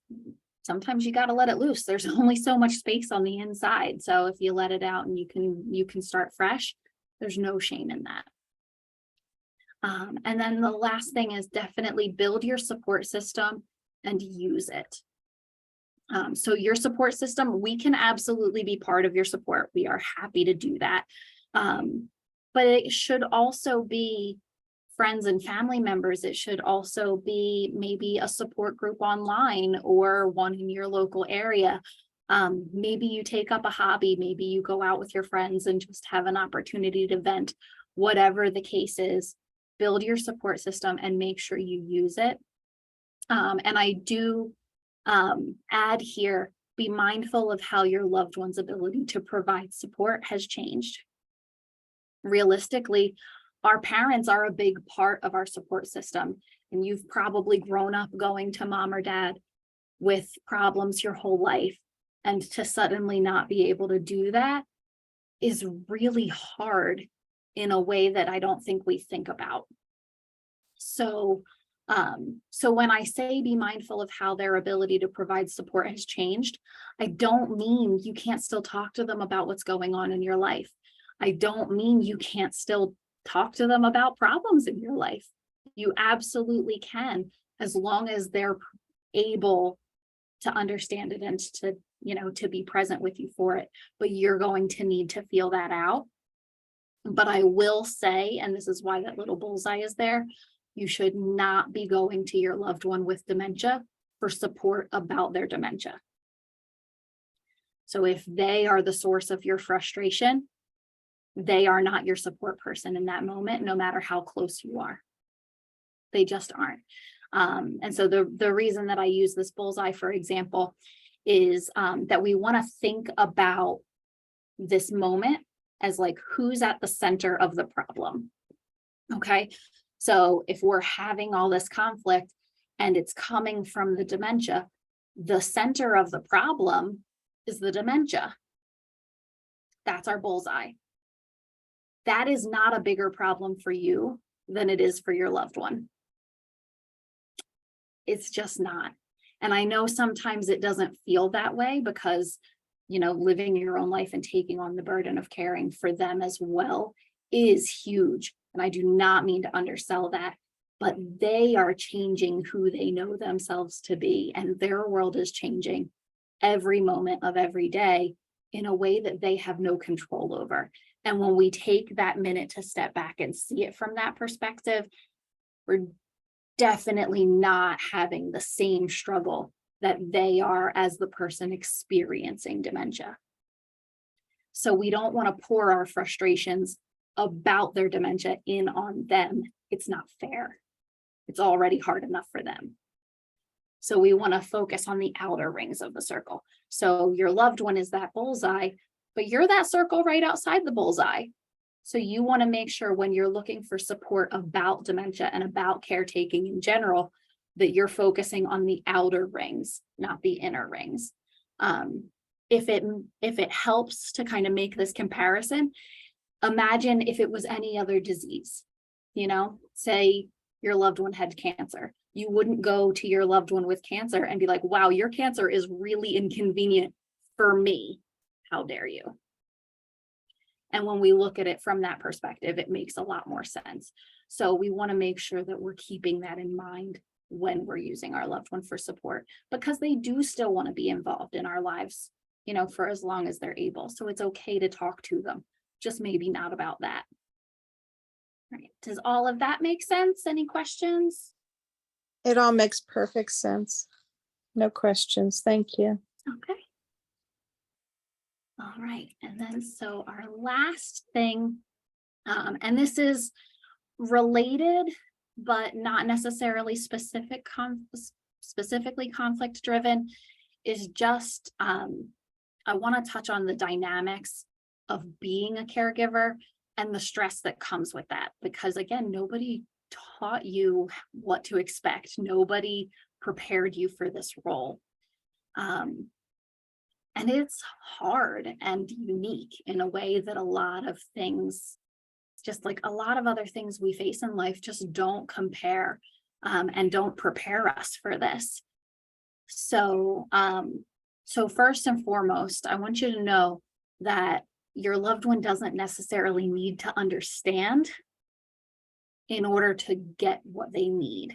sometimes you got to let it loose. There's only so much space on the inside. So if you let it out and you can start fresh, there's no shame in that. And then the last thing is definitely build your support system and use it. So your support system, we can absolutely be part of your support. We are happy to do that. But it should also be friends and family members, it should also be maybe a support group online or one in your local area. Maybe you take up a hobby, maybe you go out with your friends and just have an opportunity to vent. Whatever the case is, build your support system and make sure you use it. And I do add here, be mindful of how your loved one's ability to provide support has changed. Realistically, our parents are a big part of our support system, and you've probably grown up going to mom or dad with problems your whole life. And to suddenly not be able to do that is really hard in a way that I don't think we think about. So when I say be mindful of how their ability to provide support has changed, I don't mean you can't still talk to them about what's going on in your life. I don't mean you can't still talk to them about problems in your life. You absolutely can, as long as they're able to understand it and to be present with you for it. But you're going to need to feel that out. But I will say, and this is why that little bullseye is there, you should not be going to your loved one with dementia for support about their dementia. So if they are the source of your frustration, they are not your support person in that moment, no matter how close you are. They just aren't. And so the reason that I use this bullseye, for example, is that we want to think about this moment as like, who's at the center of the problem. Okay. So if we're having all this conflict and it's coming from the dementia, the center of the problem is the dementia. That's our bullseye. That is not a bigger problem for you than it is for your loved one. It's just not. And I know sometimes it doesn't feel that way because, living your own life and taking on the burden of caring for them as well is huge. And I do not mean to undersell that, but they are changing who they know themselves to be. And their world is changing every moment of every day in a way that they have no control over. And when we take that minute to step back and see it from that perspective, we're definitely not having the same struggle that they are as the person experiencing dementia. So we don't want to pour our frustrations about their dementia in on them. It's not fair. It's already hard enough for them. So we want to focus on the outer rings of the circle. So your loved one is that bullseye, but you're that circle right outside the bullseye. So you want to make sure when you're looking for support about dementia and about caretaking in general, that you're focusing on the outer rings, not the inner rings. If it helps to kind of make this comparison, imagine if it was any other disease, say your loved one had cancer. You wouldn't go to your loved one with cancer and be like, wow, your cancer is really inconvenient for me. How dare you? And when we look at it from that perspective, it makes a lot more sense. So we want to make sure that we're keeping that in mind when we're using our loved one for support, because they do still want to be involved in our lives, for as long as they're able. So it's okay to talk to them, just maybe not about that. All right. Does all of that make sense? Any questions? It all makes perfect sense. No questions. Thank you. Okay. All right. And then so our last thing, and this is related, but not necessarily specifically conflict driven, is just I want to touch on the dynamics of being a caregiver and the stress that comes with that. Because again, nobody taught you what to expect. Nobody prepared you for this role. And it's hard and unique in a way that a lot of things, just like a lot of other things we face in life, just don't compare and don't prepare us for this. So first and foremost, I want you to know that your loved one doesn't necessarily need to understand in order to get what they need.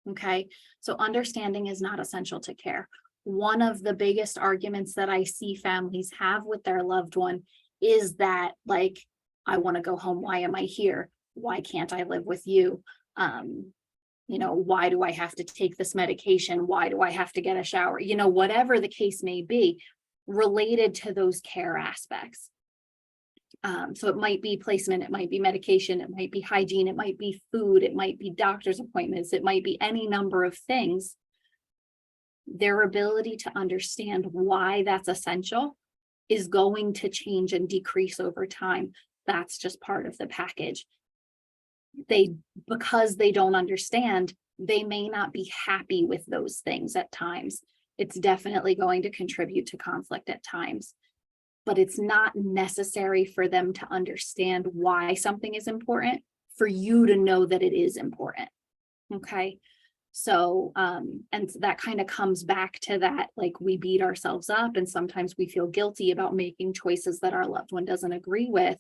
Okay, so understanding is not essential to care. One of the biggest arguments that I see families have with their loved one is that, like, I want to go home. Why am I here? Why can't I live with you? Why do I have to take this medication? Why do I have to get a shower? Whatever the case may be related to those care aspects. So it might be placement, it might be medication, it might be hygiene, it might be food, it might be doctor's appointments, it might be any number of things. Their ability to understand why that's essential is going to change and decrease over time. That's just part of the package. Because they don't understand, they may not be happy with those things at times. It's definitely going to contribute to conflict at times, but it's not necessary for them to understand why something is important for you to know that it is important. Okay. So, and that kind of comes back to that, like, we beat ourselves up and sometimes we feel guilty about making choices that our loved one doesn't agree with.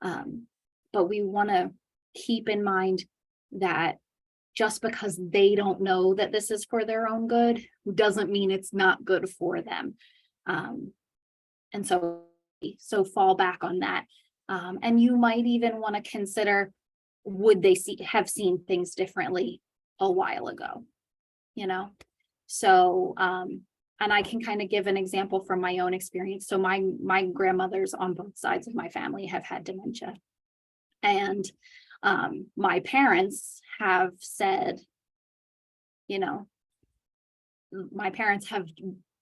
But we want to keep in mind that just because they don't know that this is for their own good doesn't mean it's not good for them. And so fall back on that. And you might even want to consider, would they have seen things differently a while ago, So, and I can kind of give an example from my own experience. So my grandmothers on both sides of my family have had dementia. And my parents have said,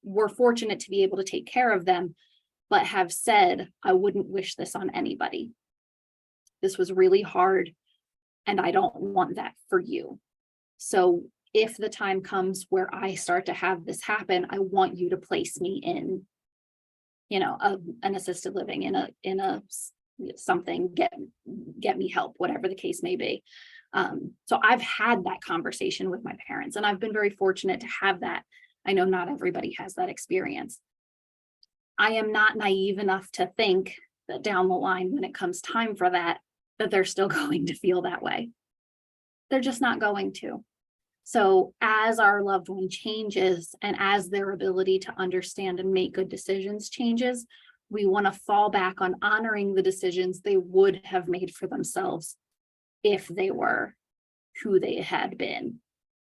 were fortunate to be able to take care of them, but have said, I wouldn't wish this on anybody. This was really hard, and I don't want that for you. So if the time comes where I start to have this happen, I want you to place me in, an assisted living, in a something, get me help, whatever the case may be. So I've had that conversation with my parents, and I've been very fortunate to have that. I know not everybody has that experience. I am not naive enough to think that down the line, when it comes time for that they're still going to feel that way. They're just not going to. So as our loved one changes and as their ability to understand and make good decisions changes, we want to fall back on honoring the decisions they would have made for themselves if they were who they had been,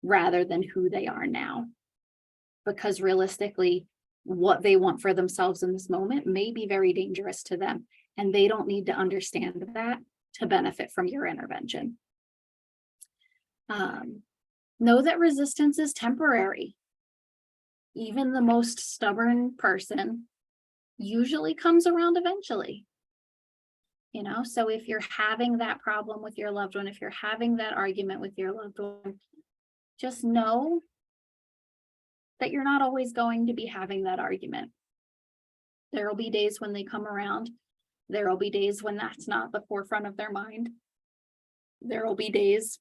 rather than who they are now. Because realistically, what they want for themselves in this moment may be very dangerous to them, and they don't need to understand that to benefit from your intervention. Know that resistance is temporary. Even the most stubborn person usually comes around eventually. So if you're having that problem with your loved one, if you're having that argument with your loved one, just know that you're not always going to be having that argument. There will be days when they come around. There will be days when that's not the forefront of their mind. There will be days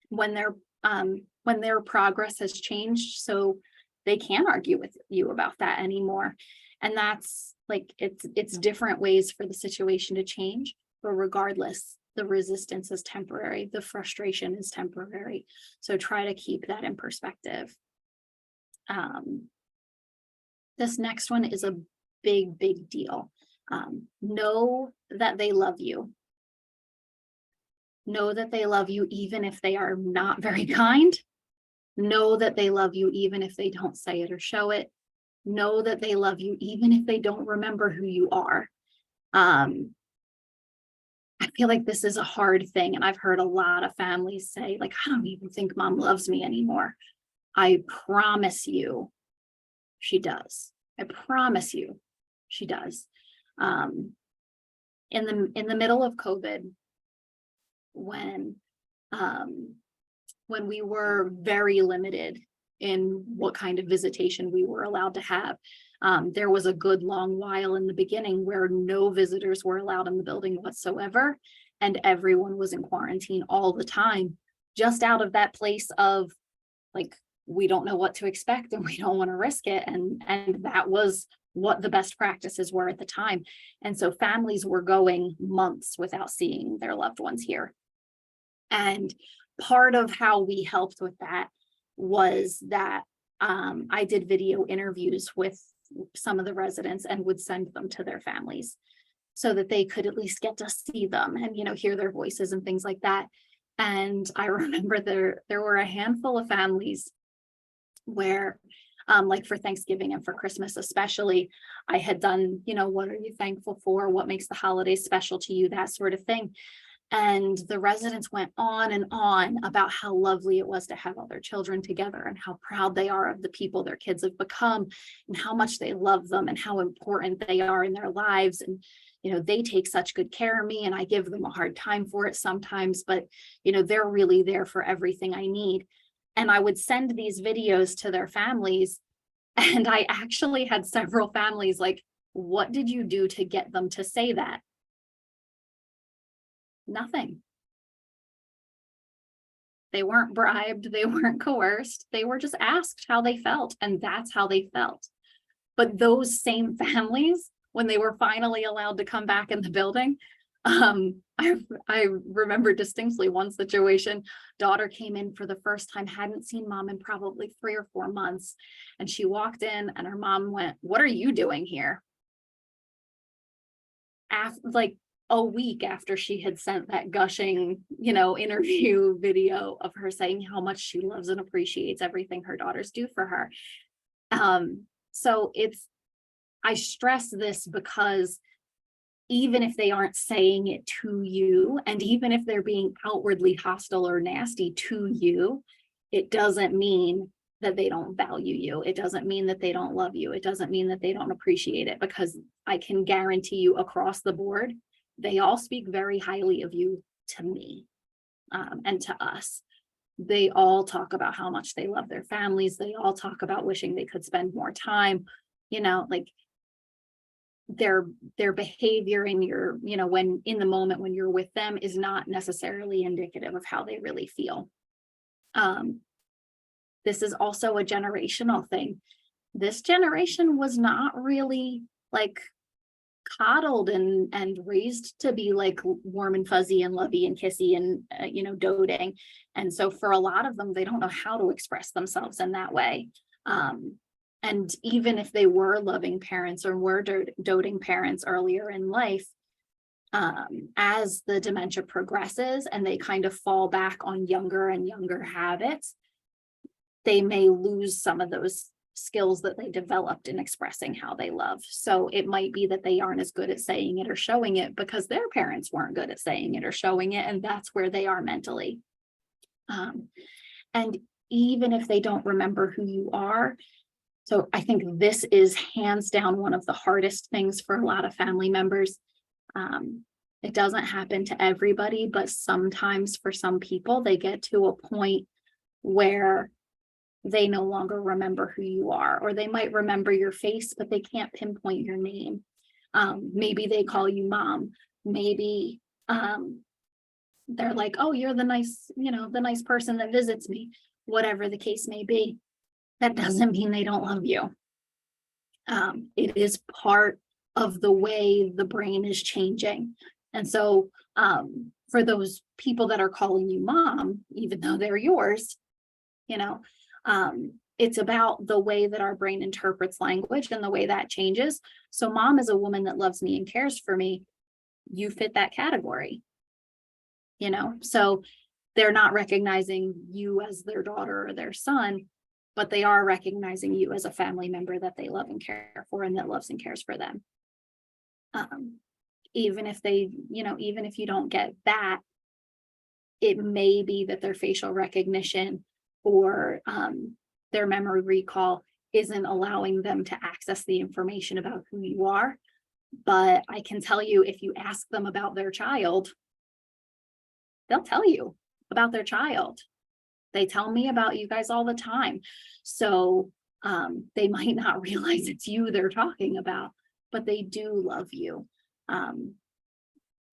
when their progress has changed, so they can't argue with you about that anymore. And that's like, it's different ways for the situation to change, but regardless, the resistance is temporary, the frustration is temporary. So try to keep that in perspective. This next one is a big deal. Know that they love you. Know that they love you even if they are not very kind. Know that they love you even if they don't say it or show it. Know that they love you even if they don't remember who you are. I feel like this is a hard thing, and I've heard a lot of families say, like, I don't even think mom loves me anymore. I promise you she does. I promise you she does. In the middle of COVID, when we were very limited in what kind of visitation we were allowed to have, there was a good long while in the beginning where no visitors were allowed in the building whatsoever, and everyone was in quarantine all the time, just out of that place of, like, we don't know what to expect and we don't want to risk it, and that was what the best practices were at the time. And so families were going months without seeing their loved ones here. And part of how we helped with that was that I did video interviews with some of the residents and would send them to their families so that they could at least get to see them and, hear their voices and things like that. And I remember there were a handful of families where, like for Thanksgiving and for Christmas especially, I had done, what are you thankful for? What makes the holidays special to you? That sort of thing. And the residents went on and on about how lovely it was to have all their children together and how proud they are of the people their kids have become and how much they love them and how important they are in their lives. And, they take such good care of me and I give them a hard time for it sometimes, but, they're really there for everything I need. And I would send these videos to their families. And I actually had several families like, what did you do to get them to say that? Nothing. They weren't bribed. They weren't coerced. They were just asked how they felt. And that's how they felt. But those same families, when they were finally allowed to come back in the building, I remember distinctly one situation. Daughter came in for the first time, hadn't seen mom in probably 3 or 4 months. And she walked in and her mom went, "What are you doing here?" After, like, a week after she had sent that gushing, interview video of her saying how much she loves and appreciates everything her daughters do for her. So I stress this because even if they aren't saying it to you, and even if they're being outwardly hostile or nasty to you, it doesn't mean that they don't value you. It doesn't mean that they don't love you. It doesn't mean that they don't appreciate it, because I can guarantee you across the board, they all speak very highly of you to me, and to us. They all talk about how much they love their families. They all talk about wishing they could spend more time, like their behavior in your, when in the moment when you're with them is not necessarily indicative of how they really feel. This is also a generational thing. This generation was not really like coddled and raised to be like warm and fuzzy and lovey and kissy and doting. And so for a lot of them, they don't know how to express themselves in that way. And even if they were loving parents or were doting parents earlier in life, as the dementia progresses and they kind of fall back on younger and younger habits, they may lose some of those skills that they developed in expressing how they love. So it might be that they aren't as good at saying it or showing it because their parents weren't good at saying it or showing it, and that's where they are mentally. And even if they don't remember who you are, so I think this is hands down one of the hardest things for a lot of family members. It doesn't happen to everybody, but sometimes for some people, they get to a point where they no longer remember who you are, or they might remember your face, but they can't pinpoint your name. Maybe they call you mom. Maybe they're like, "Oh, you're the nice person that visits me," whatever the case may be. That doesn't mean they don't love you. It is part of the way the brain is changing. And so for those people that are calling you mom, even though they're yours, it's about the way that our brain interprets language and the way that changes. So mom is a woman that loves me and cares for me. You fit that category, so they're not recognizing you as their daughter or their son, but they are recognizing you as a family member that they love and care for and that loves and cares for them. Even if even if you don't get that, it may be that their facial recognition or their memory recall isn't allowing them to access the information about who you are. But I can tell you, if you ask them about their child, they'll tell you about their child. They tell me about you guys all the time. So they might not realize it's you they're talking about, but they do love you.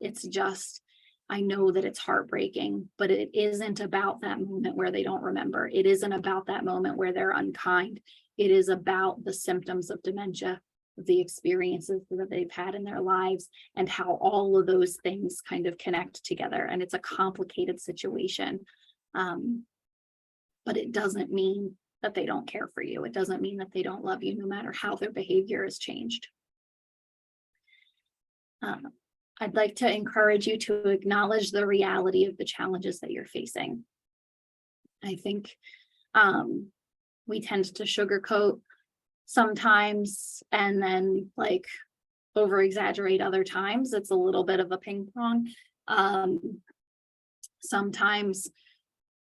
It's just, I know that it's heartbreaking, but it isn't about that moment where they don't remember. It isn't about that moment where they're unkind. It is about the symptoms of dementia, the experiences that they've had in their lives, and how all of those things kind of connect together. And it's a complicated situation. But it doesn't mean that they don't care for you. It doesn't mean that they don't love you, no matter how their behavior has changed. I'd like to encourage you to acknowledge the reality of the challenges that you're facing. I think we tend to sugarcoat sometimes and then like over exaggerate other times. It's a little bit of a ping pong. Sometimes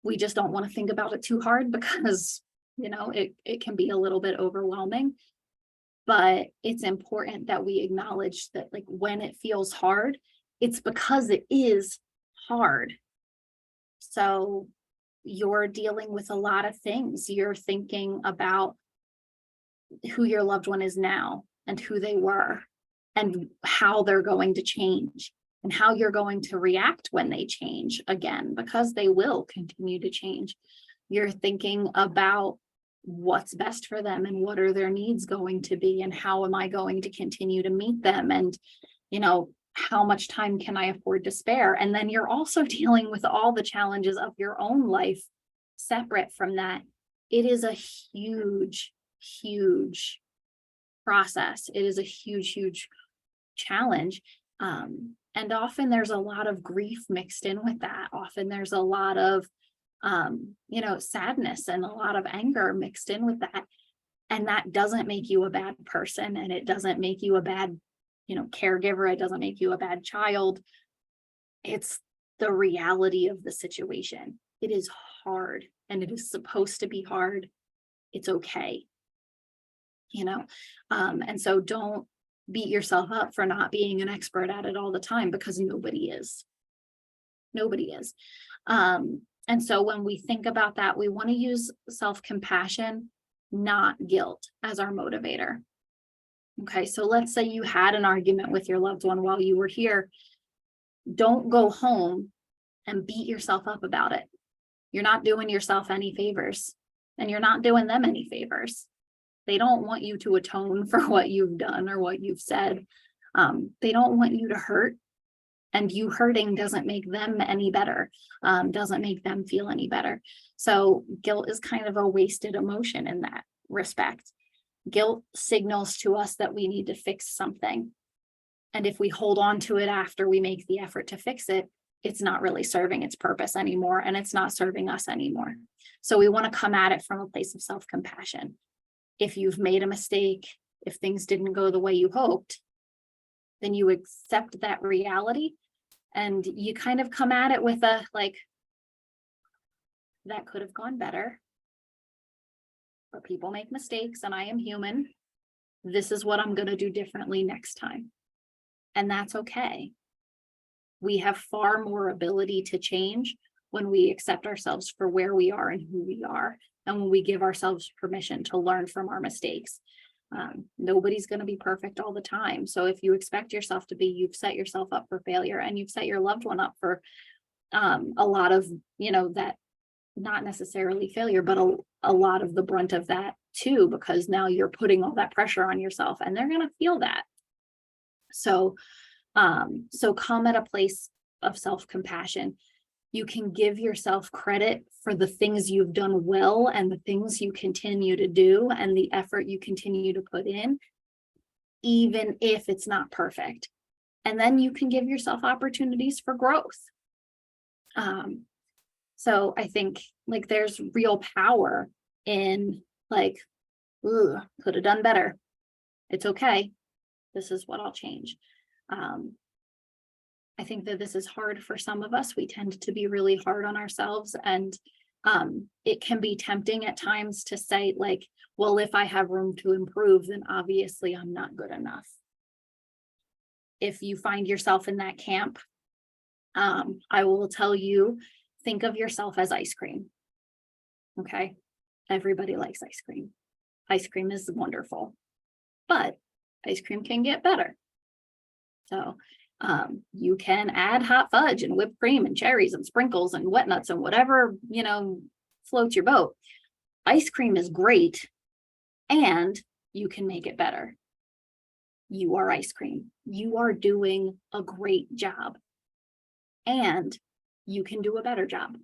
we just don't want to think about it too hard because, it can be a little bit overwhelming. But it's important that we acknowledge that, like, when it feels hard, it's because it is hard. So you're dealing with a lot of things. You're thinking about who your loved one is now and who they were and how they're going to change and how you're going to react when they change again, because they will continue to change. You're thinking about what's best for them and what are their needs going to be and how am I going to continue to meet them, and how much time can I afford to spare? And then you're also dealing with all the challenges of your own life separate from that. It is a huge process. It is a huge challenge. And often there's a lot of grief mixed in with that. Often there's a lot of sadness and a lot of anger mixed in with that. And that doesn't make you a bad person, and it doesn't make you a bad, caregiver. It doesn't make you a bad child. It's the reality of the situation. It is hard, and it is supposed to be hard. It's okay. And so don't beat yourself up for not being an expert at it all the time, because nobody is. And so when we think about that, we want to use self-compassion, not guilt, as our motivator. Okay, so let's say you had an argument with your loved one while you were here. Don't go home and beat yourself up about it. You're not doing yourself any favors, and you're not doing them any favors. They don't want you to atone for what you've done or what you've said. They don't want you to hurt. And you hurting doesn't make them any better, doesn't make them feel any better. So guilt is kind of a wasted emotion in that respect. Guilt signals to us that we need to fix something. And if we hold on to it after we make the effort to fix it, it's not really serving its purpose anymore, and it's not serving us anymore. So we want to come at it from a place of self-compassion. If you've made a mistake, if things didn't go the way you hoped, then you accept that reality and you kind of come at it with a like, that could have gone better. But people make mistakes and I am human. This is what I'm going to do differently next time. And that's okay. We have far more ability to change when we accept ourselves for where we are and who we are, and when we give ourselves permission to learn from our mistakes. Nobody's going to be perfect all the time. So if you expect yourself to be, you've set yourself up for failure, and you've set your loved one up for a lot of, that not necessarily failure, but a lot of the brunt of that too, because now you're putting all that pressure on yourself and they're going to feel that. So come at a place of self-compassion. You can give yourself credit for the things you've done well and the things you continue to do and the effort you continue to put in, even if it's not perfect. And then you can give yourself opportunities for growth. So I think like there's real power in like, could have done better. It's okay. This is what I'll change. I think that this is hard for some of us. We tend to be really hard on ourselves, and it can be tempting at times to say like, well, if I have room to improve, then obviously I'm not good enough. If you find yourself in that camp, I will tell you, think of yourself as ice cream. Okay. Everybody likes ice cream. Ice cream is wonderful, but ice cream can get better. So you can add hot fudge and whipped cream and cherries and sprinkles and wet nuts and whatever, floats your boat. Ice cream is great, and you can make it better. You are ice cream. You are doing a great job, and you can do a better job.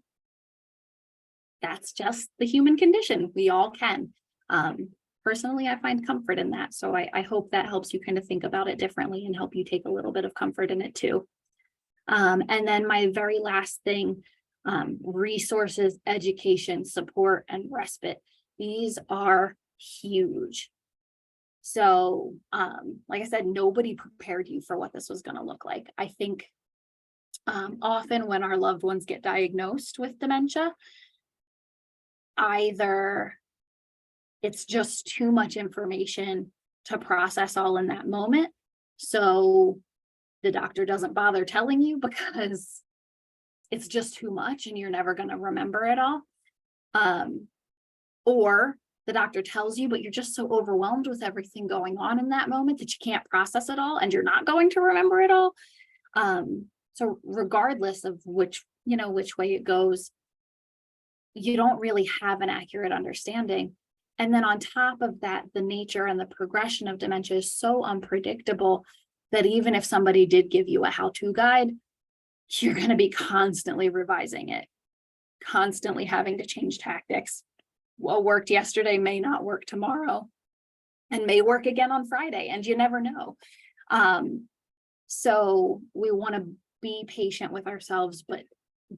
That's just the human condition. We all can. personally, I find comfort in that. So I hope that helps you kind of think about it differently and help you take a little bit of comfort in it too. And then my very last thing, resources, education, support, and respite. These are huge. So, like I said, nobody prepared you for what this was going to look like. I think often when our loved ones get diagnosed with dementia, either it's just too much information to process all in that moment. So the doctor doesn't bother telling you because it's just too much and you're never going to remember it all. Or the doctor tells you, but you're just so overwhelmed with everything going on in that moment that you can't process it all and you're not going to remember it all. So regardless of which way it goes, you don't really have an accurate understanding. And then on top of that, the nature and the progression of dementia is so unpredictable that even if somebody did give you a how-to guide, you're going to be constantly revising it, constantly having to change tactics. What worked yesterday may not work tomorrow and may work again on Friday, and you never know. So we want to be patient with ourselves, but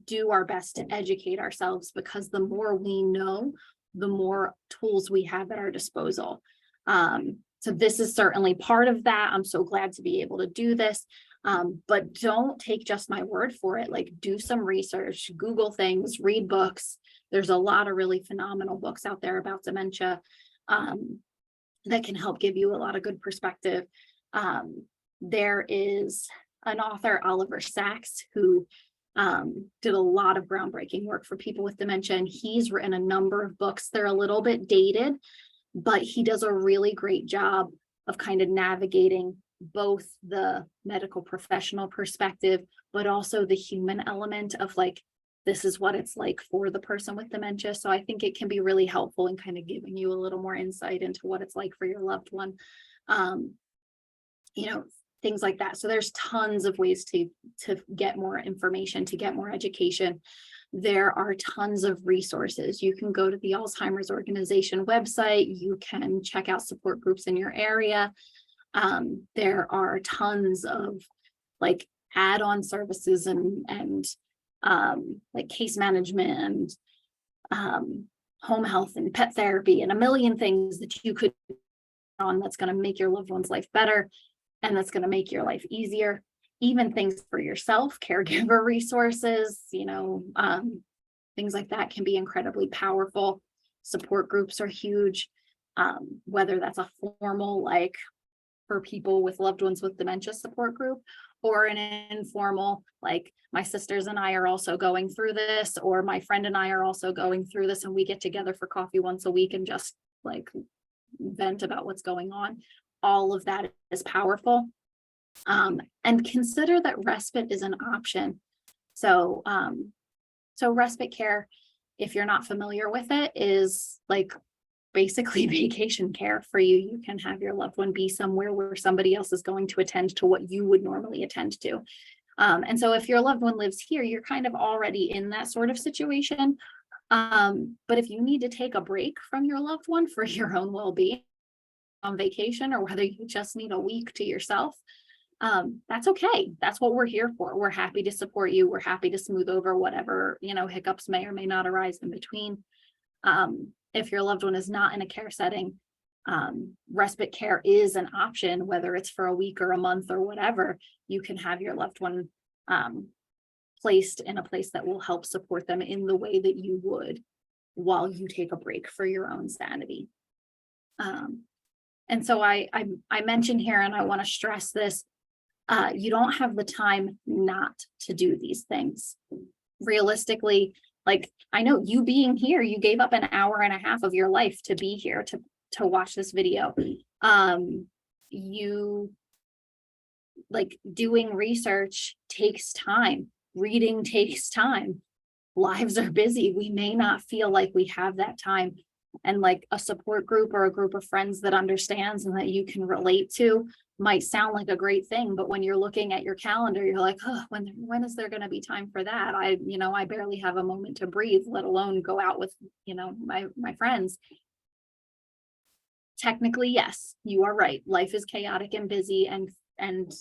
do our best to educate ourselves, because the more we know, the more tools we have at our disposal. So this is certainly part of that. I'm so glad to be able to do this. But don't take just my word for it. Like, do some research, Google things, read books. There's a lot of really phenomenal books out there about dementia that can help give you a lot of good perspective. There is an author, Oliver Sacks, who did a lot of groundbreaking work for people with dementia, and he's written a number of books. They're a little bit dated, but he does a really great job of kind of navigating both the medical professional perspective, but also the human element of like, this is what it's like for the person with dementia. So I think it can be really helpful in kind of giving you a little more insight into what it's like for your loved one. Things like that. So there's tons of ways to get more information, to get more education. There are tons of resources. You can go to the Alzheimer's Organization website. You can check out support groups in your area. There are tons of like add-on services and like case management and home health and pet therapy and a million things that you could on that's going to make your loved one's life better. And that's going to make your life easier. Even things for yourself, caregiver resources, things like that can be incredibly powerful. Support groups are huge, whether that's a formal, like for people with loved ones with dementia support group, or an informal, like my sisters and I are also going through this, or my friend and I are also going through this, and we get together for coffee once a week and just like vent about what's going on. All of that is powerful. And consider that respite is an option. So respite care, if you're not familiar with it, is like basically vacation care for you. You can have your loved one be somewhere where somebody else is going to attend to what you would normally attend to. And so if your loved one lives here, you're kind of already in that sort of situation. But if you need to take a break from your loved one for your own well-being, on vacation, or whether you just need a week to yourself, that's okay. That's what we're here for. We're happy to support you. We're happy to smooth over whatever, hiccups may or may not arise in between. If your loved one is not in a care setting, respite care is an option, whether it's for a week or a month or whatever. You can have your loved one placed in a place that will help support them in the way that you would while you take a break for your own sanity. And so I mentioned here, and I want to stress this, you don't have the time not to do these things. Realistically, like, I know you being here, you gave up an hour and a half of your life to be here to watch this video. You like doing research takes time. Reading takes time. Lives are busy. We may not feel like we have that time. And like a support group or a group of friends that understands and that you can relate to might sound like a great thing, but when you're looking at your calendar, you're like, oh, when is there going to be time for that? I barely have a moment to breathe, let alone go out with, my friends. technically, yes, you are right. Life is chaotic and busy, and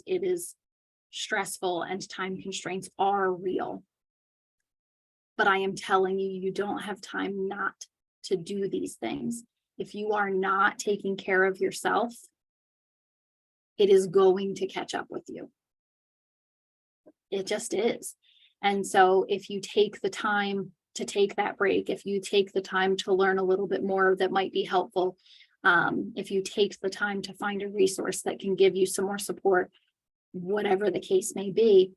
it is stressful, and time constraints are real. But I am telling you, you don't have time not to do these things. If you are not taking care of yourself, it is going to catch up with you. It just is. And so if you take the time to take that break, if you take the time to learn a little bit more that might be helpful, if you take the time to find a resource that can give you some more support, whatever the case may be,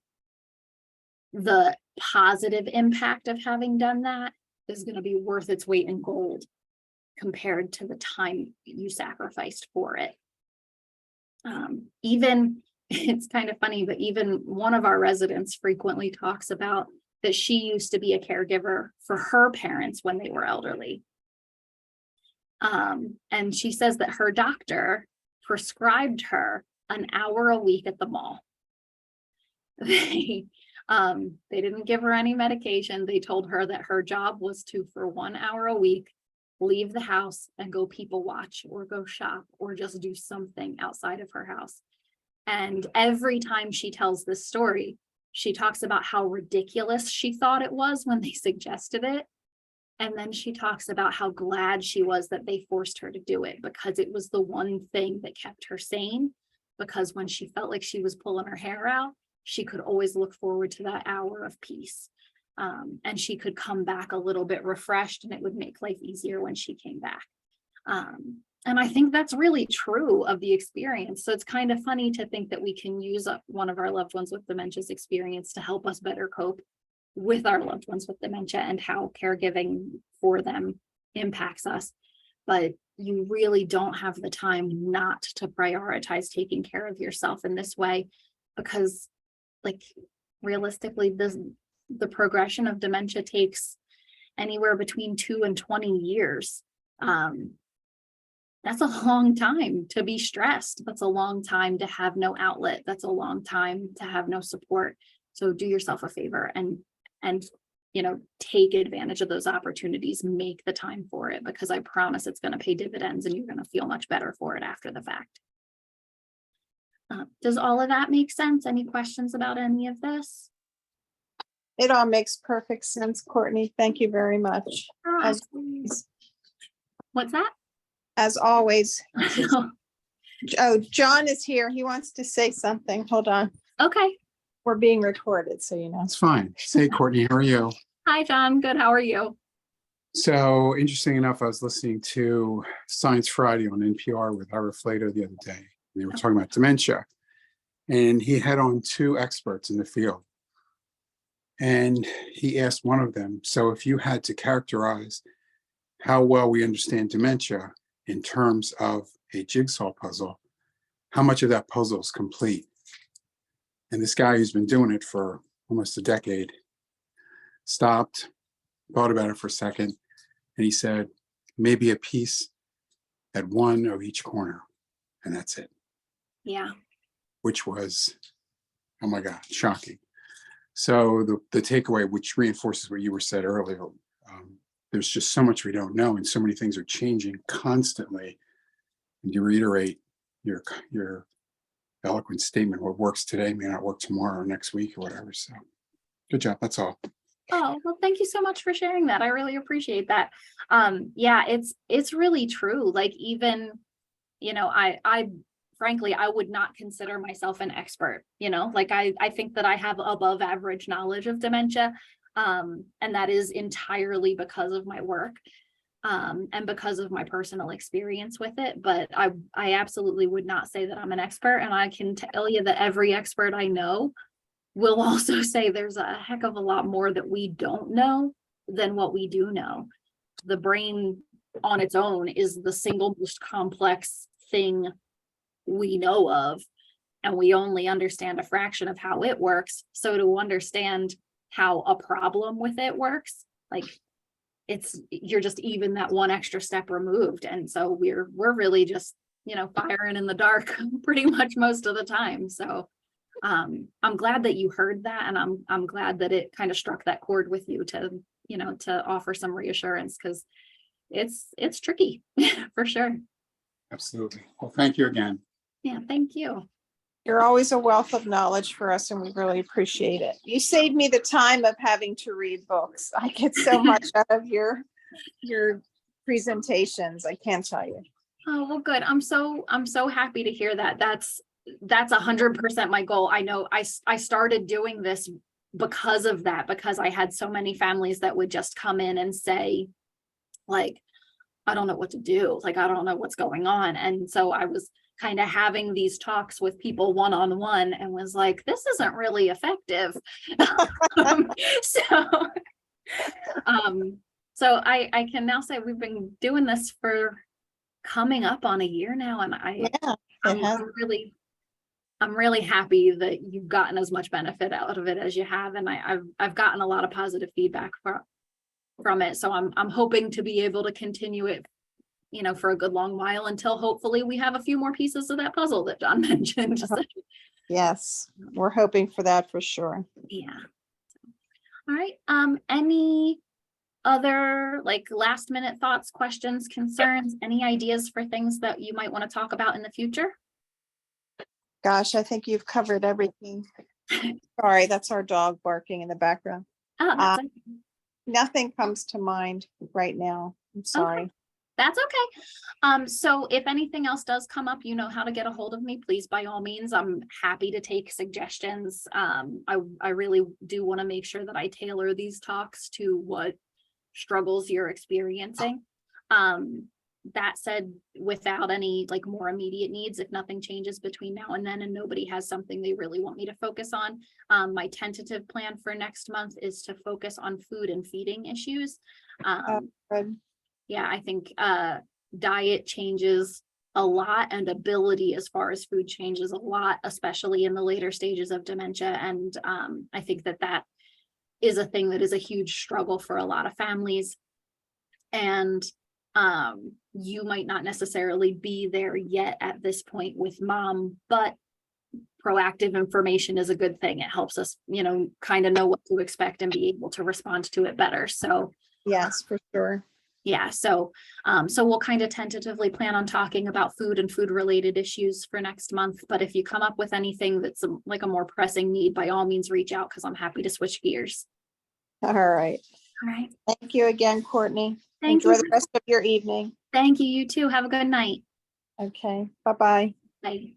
the positive impact of having done that is going to be worth its weight in gold compared to the time you sacrificed for it. Even, it's kind of funny, but even one of our residents frequently talks about that she used to be a caregiver for her parents when they were elderly. And she says that her doctor prescribed her an hour a week at the mall. They didn't give her any medication. They told her that her job was to, for 1 hour a week, leave the house and go people watch or go shop or just do something outside of her house. And every time she tells this story, she talks about how ridiculous she thought it was when they suggested it. And then she talks about how glad she was that they forced her to do it, because it was the one thing that kept her sane. Because when she felt like she was pulling her hair out, she could always look forward to that hour of peace. And she could come back a little bit refreshed, and it would make life easier when she came back. And I think that's really true of the experience. So it's kind of funny to think that we can use one of our loved ones with dementia's experience to help us better cope with our loved ones with dementia and how caregiving for them impacts us. But you really don't have the time not to prioritize taking care of yourself in this way, because, like, realistically, the progression of dementia takes anywhere between 2 and 20 years. That's a long time to be stressed. That's a long time to have no outlet. That's a long time to have no support. So do yourself a favor and take advantage of those opportunities, make the time for it, because I promise it's going to pay dividends and you're going to feel much better for it after the fact. Does all of that make sense? Any questions about any of this? It all makes perfect sense, Courtney. Thank you very much. What's that? As always. Oh, John is here. He wants to say something. Hold on. Okay. We're being recorded, so you know. It's fine. Say, Courtney, how are you? Hi, John. Good. How are you? So, interesting enough, I was listening to Science Friday on NPR with Ira Flato the other day. They were talking about dementia. And he had on 2 experts in the field. And he asked one of them, so if you had to characterize how well we understand dementia in terms of a jigsaw puzzle, how much of that puzzle is complete? And this guy who's been doing it for almost a decade stopped, thought about it for a second, and he said, maybe a piece at one of each corner, and that's it. Yeah. Which was, oh my God, shocking. So the takeaway, which reinforces what you were said earlier, there's just so much we don't know, and so many things are changing constantly. And you reiterate your eloquent statement, what works today may not work tomorrow or next week or whatever. So good job. That's all. Oh, well, thank you so much for sharing that. I really appreciate that. Yeah, it's really true. Like, even, I frankly, I would not consider myself an expert, like I think that I have above average knowledge of dementia. And that is entirely because of my work. And because of my personal experience with it. But I absolutely would not say that I'm an expert. And I can tell you that every expert I know will also say there's a heck of a lot more that we don't know than what we do know. The brain on its own is the single most complex thing we know of, and we only understand a fraction of how it works. So to understand how a problem with it works, like, you're just even that one extra step removed. And so we're really just, firing in the dark pretty much most of the time. So I'm glad that you heard that. And I'm glad that it kind of struck that chord with you to offer some reassurance, because it's tricky for sure. Absolutely. Well, thank you again. Yeah, thank you. You're always a wealth of knowledge for us, and we really appreciate it. You saved me the time of having to read books. I get so much out of your presentations. I can't tell you. Oh, well, good. I'm so happy to hear that. That's 100% my goal. I know I started doing this because of that, because I had so many families that would just come in and say, like, I don't know what to do. Like, I don't know what's going on. And so I was kind of having these talks with people one-on-one and was like, this isn't really effective. So I can now say we've been doing this for coming up on a year now, and Yeah, I'm really happy that you've gotten as much benefit out of it as you have, and I've gotten a lot of positive feedback from it. So I'm hoping to be able to continue it, for a good long while, until hopefully we have a few more pieces of that puzzle that John mentioned. yes, we're hoping for that for sure. Yeah. All right. Any other last minute thoughts, questions, concerns, any ideas for things that you might want to talk about in the future? Gosh, I think you've covered everything. Sorry, that's our dog barking in the background. Oh, that's okay. Nothing comes to mind right now. I'm sorry. Okay. That's okay. So if anything else does come up, you know how to get a hold of me, please, by all means. I'm happy to take suggestions. I really do want to make sure that I tailor these talks to what struggles you're experiencing. That said, without any more immediate needs, if nothing changes between now and then and nobody has something they really want me to focus on, my tentative plan for next month is to focus on food and feeding issues. Good. Yeah, I think diet changes a lot, and ability as far as food changes a lot, especially in the later stages of dementia. And I think that is a thing that is a huge struggle for a lot of families. And you might not necessarily be there yet at this point with mom, but proactive information is a good thing. It helps us, kind of know what to expect and be able to respond to it better. So Yes, for sure. yeah, so we'll kind of tentatively plan on talking about food and food related issues for next month. But if you come up with anything that's a more pressing need, by all means reach out, because I'm happy to switch gears. All right. All right. Thank you again, Courtney. Thank Enjoy you. the rest of your evening. Thank you. You too. Have a good night. Okay. Bye-bye. Bye.